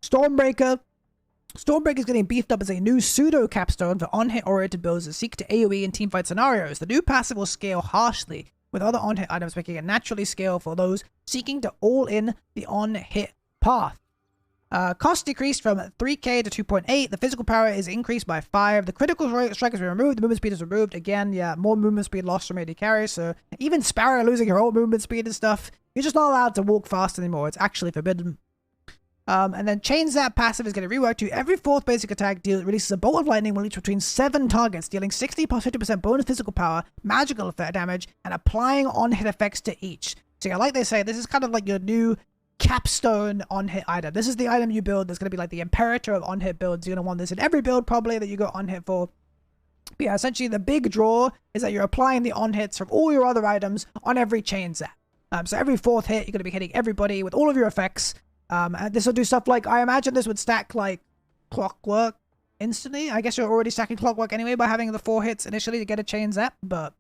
Stormbreaker. Stormbreaker is getting beefed up as a new pseudo capstone for on-hit oriented builds that seek to AoE in teamfight scenarios. The new passive will scale harshly, with other on-hit items making it naturally scale for those seeking to all-in the on-hit path. Cost decreased from 3k to 2.8. The physical power is increased by 5. The critical strike has been removed. The movement speed is removed. Again, yeah, more movement speed lost from AD carry. So even Sparrow losing her own movement speed and stuff, you're just not allowed to walk fast anymore. It's actually forbidden. And then Chain Zap passive is going to rework to every 4th basic attack releases a bolt of lightning will reach between 7 targets, dealing 60 plus 50% bonus physical power, magical effect damage, and applying on-hit effects to each. So yeah, like they say, this is kind of like your new capstone on-hit item. This is the item you build that's going to be like the imperator of on-hit builds. You're going to want this in every build probably that you go on-hit for. But yeah, essentially the big draw is that you're applying the on-hits from all your other items on every Chain Zap. So every 4th hit, you're going to be hitting everybody with all of your effects. And this will do stuff like, I imagine this would stack like Clockwork instantly. I guess you're already stacking Clockwork anyway by having the 4 hits initially to get a Chain Zap. But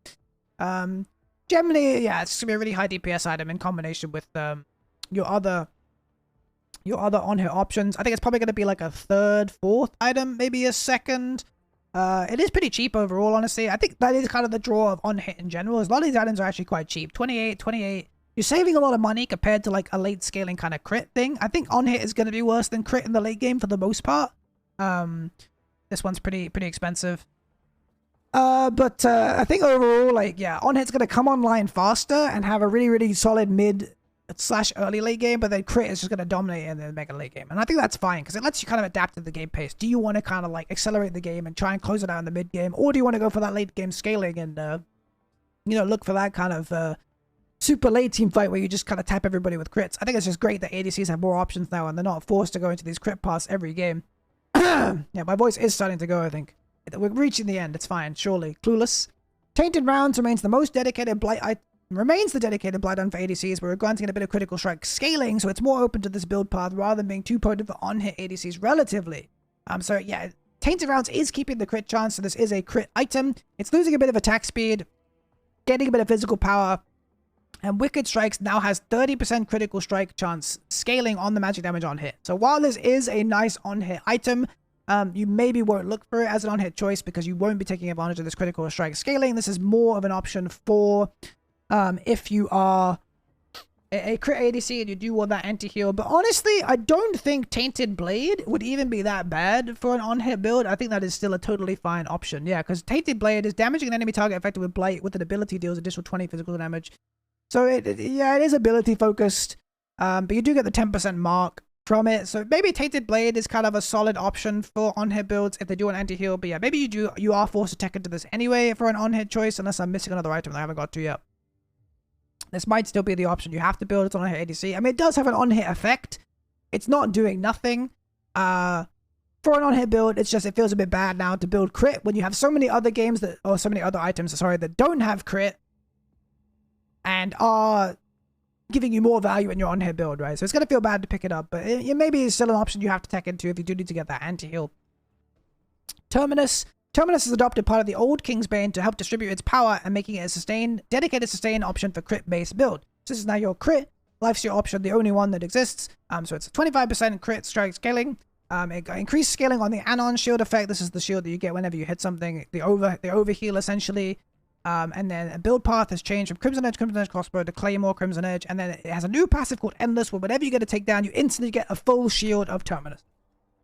generally, yeah, it's going to be a really high DPS item in combination with your other on-hit options. I think it's probably going to be like a 3rd, 4th item, maybe a 2nd. It is pretty cheap overall, honestly. I think that is kind of the draw of on-hit in general. A lot of these items are actually quite cheap. 28. You're saving a lot of money compared to like a late scaling kind of crit thing. I think on-hit is going to be worse than crit in the late game for the most part. This one's pretty expensive. But I think overall, like, yeah, on-hit's going to come online faster and have a really solid mid / early late game, but then crit is just going to dominate in the mega late game. And I think that's fine because it lets you kind of adapt to the game pace. Do you want to kind of like accelerate the game and try and close it out in the mid game, or do you want to go for that late game scaling and you know, look for that kind of super late team fight where you just kind of tap everybody with crits? I think it's just great that ADCs have more options now and they're not forced to go into these crit paths every game. Yeah, my voice is starting to go, I think. We're reaching the end. It's fine, surely. Clueless. Tainted Rounds remains the most dedicated blight item. Remains the dedicated blight item for ADCs, but we're granting it a bit of critical strike scaling, so it's more open to this build path rather than being too potent for on-hit ADCs relatively. So yeah, Tainted Rounds is keeping the crit chance, so this is a crit item. It's losing a bit of attack speed, getting a bit of physical power, and Wicked Strikes now has 30% critical strike chance scaling on the magic damage on hit. So while this is a nice on-hit item, you maybe won't look for it as an on-hit choice because you won't be taking advantage of this critical strike scaling. This is more of an option for if you are a crit ADC and you do want that anti-heal. But honestly, I don't think Tainted Blade would even be that bad for an on-hit build. I think that is still a totally fine option. Yeah, because Tainted Blade is damaging an enemy target affected with Blight with an ability deals additional 20 physical damage. So it is ability focused, but you do get the 10% mark from it. So maybe Tainted Blade is kind of a solid option for on-hit builds if they do an anti-heal. But yeah, maybe you are forced to tech into this anyway for an on-hit choice unless I'm missing another item that I haven't got to yet. This might still be the option. You have to build it on a hit ADC. I mean, it does have an on-hit effect. It's not doing nothing. For an on-hit build, it's just, it feels a bit bad now to build crit when you have so many other games that, or so many other items, sorry, that don't have crit and are giving you more value in your on-hit build, right? So it's going to feel bad to pick it up, but it maybe is still an option you have to tech into if you do need to get that anti-heal. Terminus. Terminus has adopted part of the old Kingsbane to help distribute its power and making it a dedicated sustain option for crit-based build. So this is now your crit. Life's your option, the only one that exists. So it's 25% crit strike scaling. It got increased scaling on the Anon shield effect. This is the shield that you get whenever you hit something. The overheal essentially. And then a build path has changed from Crimson Edge Crossbow to Claymore Crimson Edge. And then it has a new passive called Endless, where whenever you get a takedown, you instantly get a full shield of Terminus.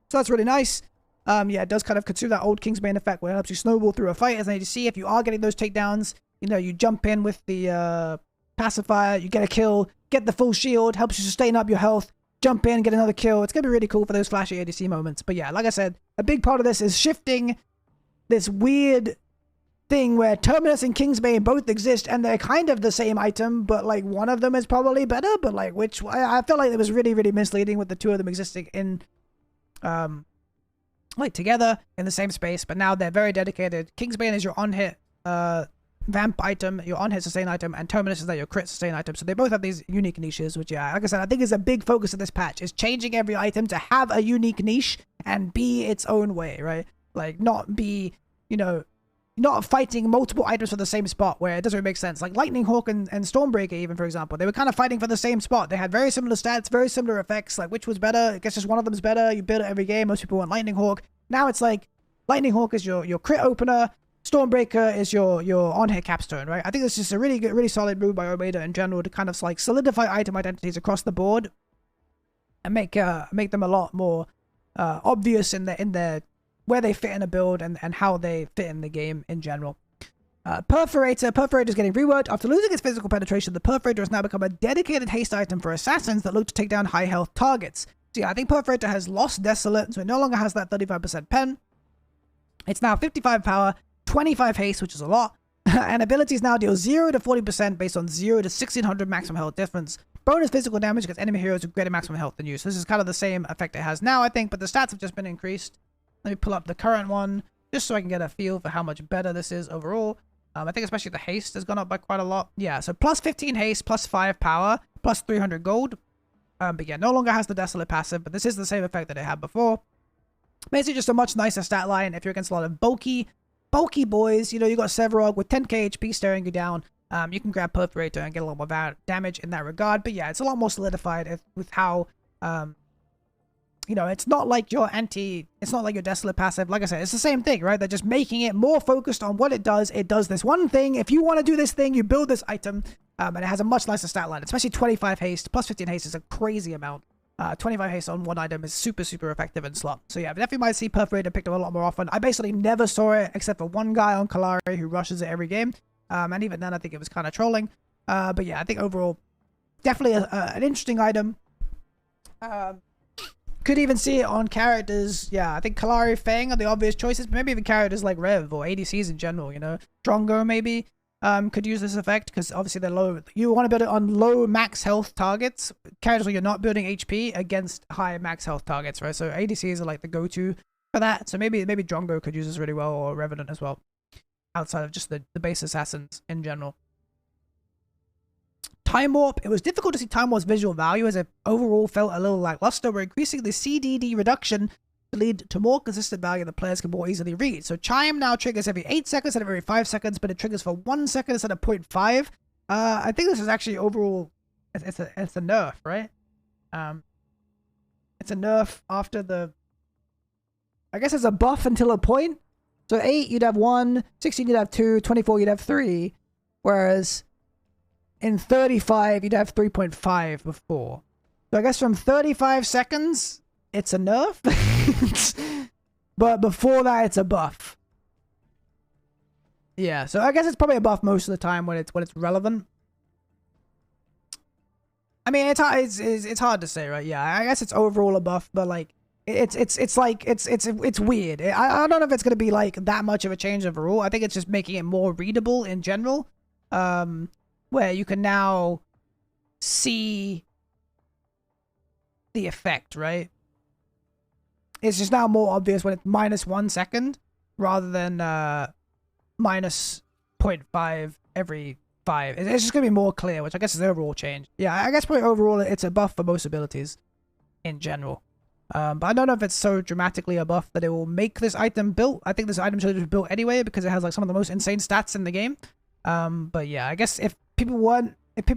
So that's really nice. Yeah, it does kind of consume that old Kingsbane effect where it helps you snowball through a fight. As you see, if you are getting those takedowns, you know, you jump in with the pacifier, you get a kill, get the full shield, helps you sustain up your health, jump in, get another kill. It's going to be really cool for those flashy ADC moments. But yeah, like I said, a big part of this is shifting this weird thing where Terminus and Kingsbane both exist and they're kind of the same item, but like one of them is probably better, but like which, I felt like it was really misleading with the two of them existing in like together in the same space, but now they're very dedicated. Kingsbane is your on-hit vamp item, your on-hit sustain item, and Terminus is that your crit sustain item. So they both have these unique niches, which, yeah, like I said, I think is a big focus of this patch, is changing every item to have a unique niche and be its own way, right? Like, not be, you know, not fighting multiple items for the same spot where it doesn't make sense. Like Lightning Hawk and Stormbreaker, even, for example, they were kind of fighting for the same spot. They had very similar stats, very similar effects. Like, which was better? I guess just one of them is better. You build it every game. Most people want Lightning Hawk. Now it's like Lightning Hawk is your crit opener. Stormbreaker is your on-hit capstone, right? I think it's just a really good, really solid move by Omega in general to kind of like solidify item identities across the board. and make them a lot more obvious in their where they fit in a build and how they fit in the game in general. Perforator is getting reworked. After losing its physical penetration, the Perforator has now become a dedicated haste item for assassins that look to take down high health targets. So yeah, I think Perforator has lost Desolate, so it no longer has that 35% pen. It's now 55 power, 25 haste, which is a lot, and abilities now deal 0 to 40% based on 0 to 1600 maximum health difference. Bonus physical damage against enemy heroes with greater maximum health than you. So this is kind of the same effect it has now, I think, but the stats have just been increased. Let me pull up the current one, just so I can get a feel for how much better this is overall. I think especially the haste has gone up by quite a lot. Yeah, so plus 15 haste, plus 5 power, plus 300 gold. But yeah, no longer has the Desolate passive, but this is the same effect that it had before. Basically just a much nicer stat line if you're against a lot of bulky boys. You know, you got Severog with 10k HP staring you down. You can grab Perforator and get a lot more damage in that regard. But yeah, it's a lot more solidified with how, you know, it's not like your Desolate passive. Like I said, it's the same thing, right? They're just making it more focused on what it does. It does this one thing. If you want to do this thing, you build this item, and it has a much nicer stat line, especially 25 haste. Plus 15 haste is a crazy amount. 25 haste on one item is super, super effective in slot. So yeah, definitely might see Perforator picked up a lot more often. I basically never saw it except for one guy on Kalari who rushes it every game. And even then, I think it was kind of trolling. But yeah, I think overall, definitely an interesting item. Could even see it on characters. Yeah, I think Kalari, Fang are the obvious choices. But maybe even characters like Rev or ADCs in general, you know. Drongo maybe could use this effect because obviously they're low. You want to build it on low max health targets. Characters where you're not building HP against high max health targets, right? So ADCs are like the go-to for that. So maybe Drongo could use this really well, or Revenant as well, outside of just the base assassins in general. Time Warp. It was difficult to see Time Warp's visual value as it overall felt a little lackluster. We're increasing the CDD reduction to lead to more consistent value that players can more easily read. So Chime now triggers every 8 seconds instead of every 5 seconds, but it triggers for 1 second instead of 0.5. I think this is actually overall, it's a nerf, right? It's a nerf after the, I guess it's a buff until a point. So 8, you'd have 1, 16, you'd have 2, 24, you'd have 3, whereas in 35, you'd have 3.5 before. So I guess from 35 seconds, it's a nerf. But before that, it's a buff. Yeah, so I guess it's probably a buff most of the time when it's relevant. I mean, it's hard to say, right? Yeah, I guess it's overall a buff, but like it's weird. I don't know if it's gonna be like that much of a change overall. I think it's just making it more readable in general. Where you can now see the effect, right? It's just now more obvious when it's minus 1 second rather than minus 0.5 every 5. It's just going to be more clear, which I guess is the overall change. Yeah, I guess probably overall it's a buff for most abilities in general. But I don't know if it's so dramatically a buff that it will make this item built. I think this item should have been built anyway because it has like some of the most insane stats in the game. But yeah, I guess if people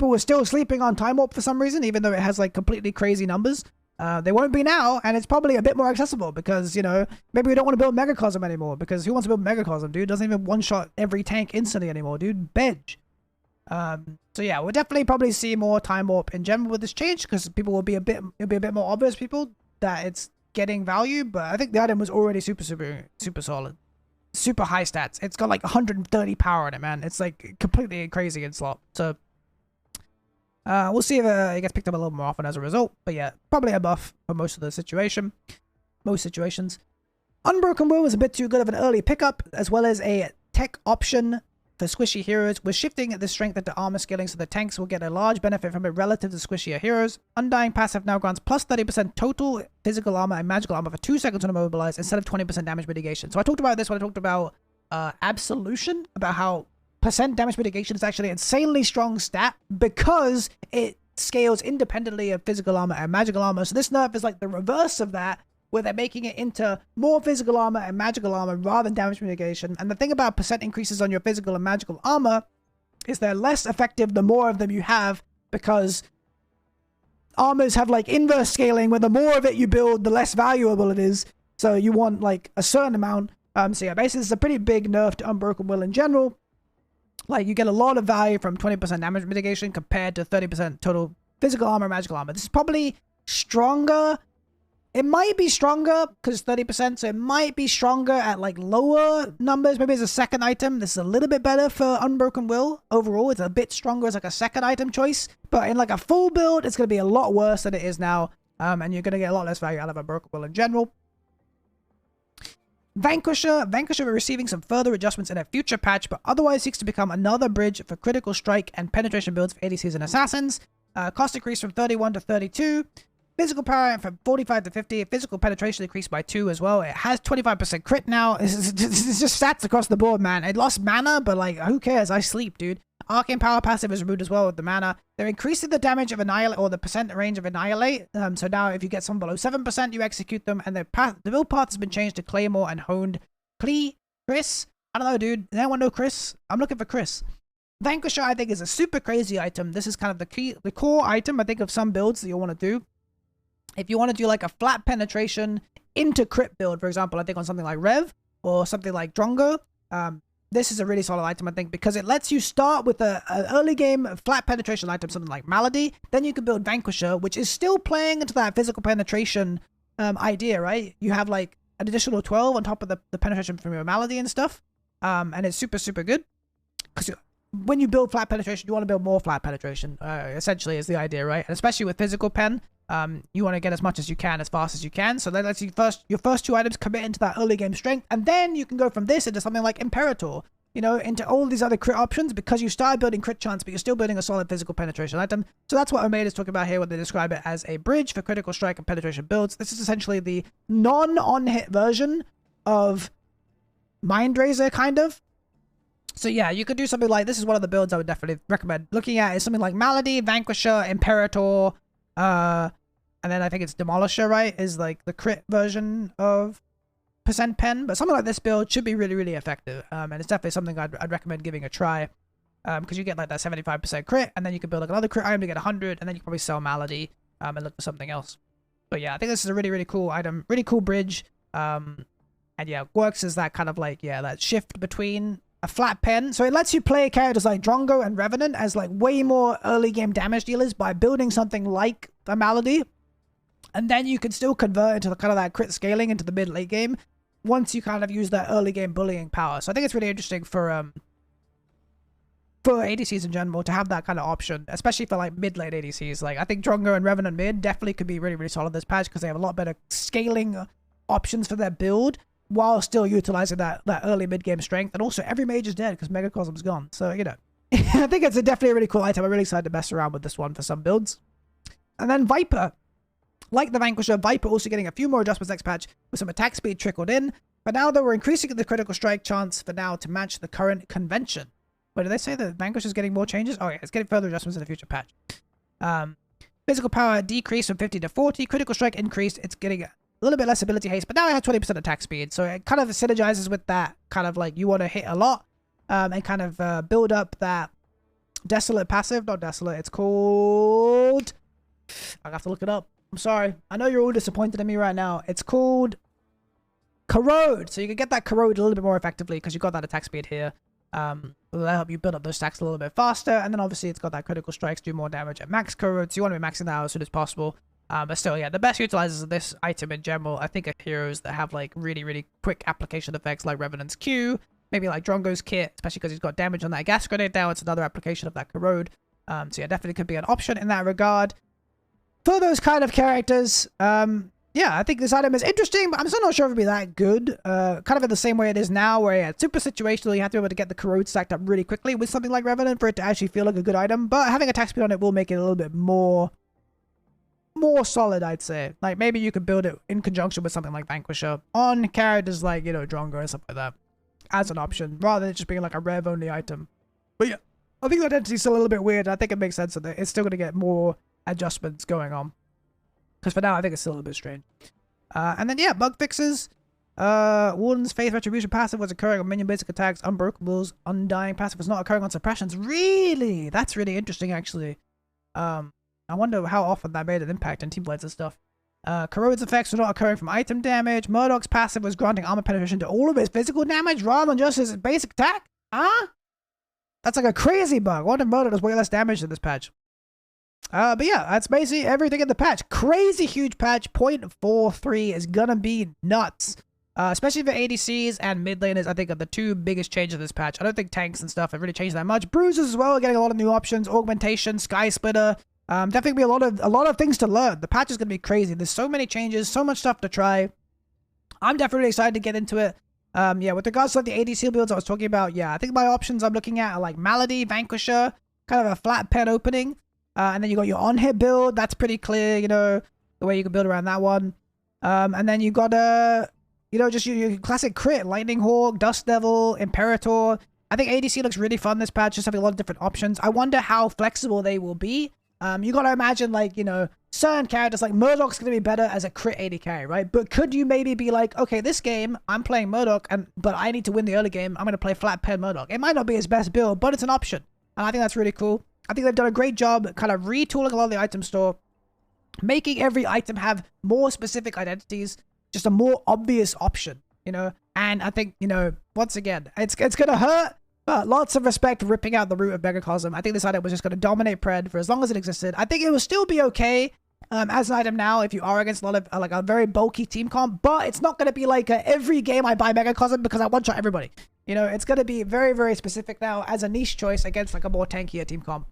were still sleeping on Time Warp for some reason, even though it has like completely crazy numbers, they won't be now, and it's probably a bit more accessible because, you know, maybe we don't want to build Megacosm anymore because who wants to build Megacosm, dude? Doesn't even one-shot every tank instantly anymore, dude. Bedge. So yeah, we'll definitely probably see more Time Warp in general with this change because people will be it'll be a bit more obvious to people that it's getting value, but I think the item was already super solid. Super high stats. It's got like 130 power in it, man. It's like completely crazy in slot. So we'll see if it gets picked up a little more often as a result. But yeah, probably a buff for most of the situation. Most situations. Unbroken Will was a bit too good of an early pickup, as well as a tech option for squishy heroes. We're shifting the strength into armor scaling so the tanks will get a large benefit from it relative to squishier heroes. Undying passive now grants plus 30% total physical armor and magical armor for 2 seconds when immobilized instead of 20% damage mitigation. So I talked about this when I talked about Absolution, about how percent damage mitigation is actually an insanely strong stat because it scales independently of physical armor and magical armor. So this nerf is like the reverse of that, where they're making it into more physical armor and magical armor rather than damage mitigation. And the thing about percent increases on your physical and magical armor is they're less effective the more of them you have, because armors have like inverse scaling where the more of it you build, the less valuable it is. So you want like a certain amount. So yeah, basically it's a pretty big nerf to Unbroken Will in general. Like you get a lot of value from 20% damage mitigation compared to 30% total physical armor and magical armor. This is probably stronger. It might be stronger because 30%, so it might be stronger at like lower numbers. Maybe as a second item. This is a little bit better for Unbroken Will. Overall, it's a bit stronger as like a second item choice. But in like a full build, it's going to be a lot worse than it is now. And you're going to get a lot less value out of Unbroken Will in general. Vanquisher. Vanquisher are receiving some further adjustments in a future patch, but otherwise seeks to become another bridge for critical strike and penetration builds for ADCs and assassins. Cost increased from 31 to 32. Physical power from 45 to 50. Physical penetration increased by 2 as well. It has 25% crit now. It's just stats across the board, man. It lost mana, but like, who cares? I sleep, dude. Arcane power passive is removed as well with the mana. They're increasing the damage of Annihilate, or the percent range of Annihilate. So now if you get someone below 7%, you execute them. And the build path has been changed to Claymore and Honed. Chris? I don't know, dude. Does anyone know Chris? I'm looking for Chris. Vanquisher, I think, is a super crazy item. This is kind of the core item, I think, of some builds that you'll want to do. If you want to do like a flat penetration into crit build, for example, I think on something like Rev or something like Drongo, this is a really solid item, I think, because it lets you start with an early game flat penetration item, something like Malady. Then you can build Vanquisher, which is still playing into that physical penetration idea, right? You have like an additional 12 on top of the penetration from your Malady and stuff. And it's super, super good. Because when you build flat penetration, you want to build more flat penetration, essentially is the idea, right? And especially with physical pen, you want to get as much as you can, as fast as you can. So that lets you your first 2 items commit into that early game strength. And then you can go from this into something like Imperator, you know, into all these other crit options because you started building crit chance, but you're still building a solid physical penetration item. So that's what Omega is talking about here when they describe it as a bridge for critical strike and penetration builds. This is essentially the non-on-hit version of Mind Razor, kind of. So yeah, you could do something like, this is one of the builds I would definitely recommend looking at, is something like Malady, Vanquisher, Imperator, and then I think it's Demolisher, right, is like the crit version of percent pen. But something like this build should be really, really effective. And it's definitely something I'd recommend giving a try. Because you get like that 75% crit, and then you can build like another crit item to get 100, and then you can probably sell Malady and look for something else. But yeah, I think this is a really, really cool item, really cool bridge. And yeah, works as that kind of like, yeah, that shift between a flat pen. So it lets you play characters like Drongo and Revenant as like way more early game damage dealers by building something like a Malady. And then you can still convert into the kind of that crit scaling into the mid-late game once you kind of use that early game bullying power. So I think it's really interesting for ADCs in general to have that kind of option, especially for like mid-late ADCs. Like I think Drongo and Revenant mid definitely could be really, really solid this patch because they have a lot better scaling options for their build while still utilizing that early mid-game strength. And also every mage is dead because Megacosm's gone. So, you know, I think it's definitely a really cool item. I'm really excited to mess around with this one for some builds. And then Viper. Like the Vanquisher, Viper also getting a few more adjustments next patch with some attack speed trickled in. But now though, we're increasing the critical strike chance for now to match the current convention. Wait, did they say that Vanquisher is getting more changes? Oh yeah, it's getting further adjustments in a future patch. Physical power decreased from 50 to 40. Critical strike increased. It's getting a little bit less ability haste, but now it has 20% attack speed. So it kind of synergizes with that kind of like you want to hit a lot and kind of build up that Desolate passive. Not Desolate, it's called... I have to look it up. I'm sorry. I know you're all disappointed in me right now. It's called Corrode. So you can get that Corrode a little bit more effectively because you've got that attack speed here. That'll help you build up those stacks a little bit faster. And then obviously it's got that critical strikes, do more damage at max Corrode. So you want to be maxing that out as soon as possible. But still, yeah, the best utilizers of this item in general, I think, are heroes that have like really, really quick application effects like Revenant's Q. Maybe like Drongo's Kit, especially because he's got damage on that gas grenade now. It's another application of that Corrode. So yeah, definitely could be an option in that regard. For those kind of characters, yeah, I think this item is interesting, but I'm still not sure if it'll be that good. Kind of in the same way it is now, where yeah, it's super situational. You have to be able to get the Corrode stacked up really quickly with something like Revenant for it to actually feel like a good item. But having attack speed on it will make it a little bit more solid, I'd say. Like maybe you could build it in conjunction with something like Vanquisher on characters like, you know, Drongo and stuff like that as an option, rather than just being like a Rev only item. But yeah, I think the identity is still a little bit weird. I think it makes sense that it's still going to get more adjustments going on. Because for now, I think it's still a little bit strange. And then, yeah, bug fixes. Warden's Faith Retribution passive was occurring on minion basic attacks. Unbroken Will's Undying passive was not occurring on suppressions. Really? That's really interesting, actually. I wonder how often that made an impact in team blades and stuff. Corrode's effects were not occurring from item damage. Murdoch's passive was granting armor penetration to all of his physical damage rather than just his basic attack? Huh? That's like a crazy bug. I wonder if Murdoch does way less damage in this patch. But yeah, that's basically everything in the patch. Crazy huge patch. 0.43 is gonna be nuts. Especially for ADCs and mid laners, I think are the two biggest changes of this patch. I don't think tanks and stuff have really changed that much. Bruisers as well are getting a lot of new options. Augmentation, Sky Splitter. Definitely be a lot of things to learn. The patch is gonna be crazy. There's so many changes, so much stuff to try. I'm definitely excited to get into it. Yeah, with regards to like, the ADC builds I was talking about, yeah, I think my options I'm looking at are like Malady, Vanquisher, kind of a flat pen opening. And then you got your on-hit build. That's pretty clear, you know, the way you can build around that one. And then you got you know, just your classic crit, Lightning Hawk, Dust Devil, Imperator. I think ADC looks really fun this patch, just having a lot of different options. I wonder how flexible they will be. You gotta imagine, like, you know, certain characters, like Murdoch's gonna be better as a crit AD carry, right? But could you maybe be like, okay, this game, I'm playing Murdoch, but I need to win the early game, I'm gonna play flat pen Murdoch. It might not be his best build, but it's an option. And I think that's really cool. I think they've done a great job kind of retooling a lot of the item store, making every item have more specific identities, just a more obvious option, you know? And I think, you know, once again, it's gonna hurt, but lots of respect for ripping out the root of Megacosm. I think this item was just going to dominate Pred for as long as it existed. I think it will still be okay as an item now if you are against a lot of like a very bulky team comp, but it's not going to be like every game I buy Megacosm because I one-shot everybody. You know, it's going to be very, very specific now as a niche choice against like a more tankier team comp.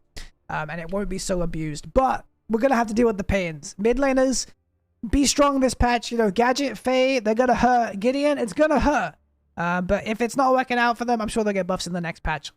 And it won't be so abused, but we're going to have to deal with the pains. Mid laners, be strong this patch. You know, Gadget, Faye, they're going to hurt. Gideon, it's going to hurt. But if it's not working out for them, I'm sure they'll get buffs in the next patch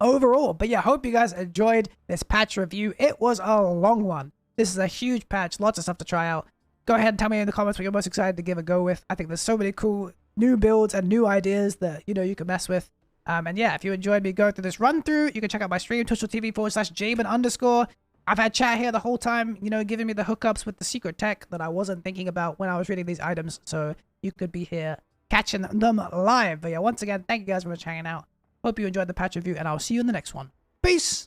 overall. But yeah, hope you guys enjoyed this patch review. It was a long one. This is a huge patch. Lots of stuff to try out. Go ahead and tell me in the comments what you're most excited to give a go with. I think there's so many cool new builds and new ideas that, you know, you can mess with. And yeah, if you enjoyed me going through this run through, you can check out my stream, twitch.tv/Jaeben_. I've had chat here the whole time, you know, giving me the hookups with the secret tech that I wasn't thinking about when I was reading these items. So you could be here catching them live. But yeah, once again, thank you guys for hanging out. Hope you enjoyed the patch review, and I'll see you in the next one. Peace!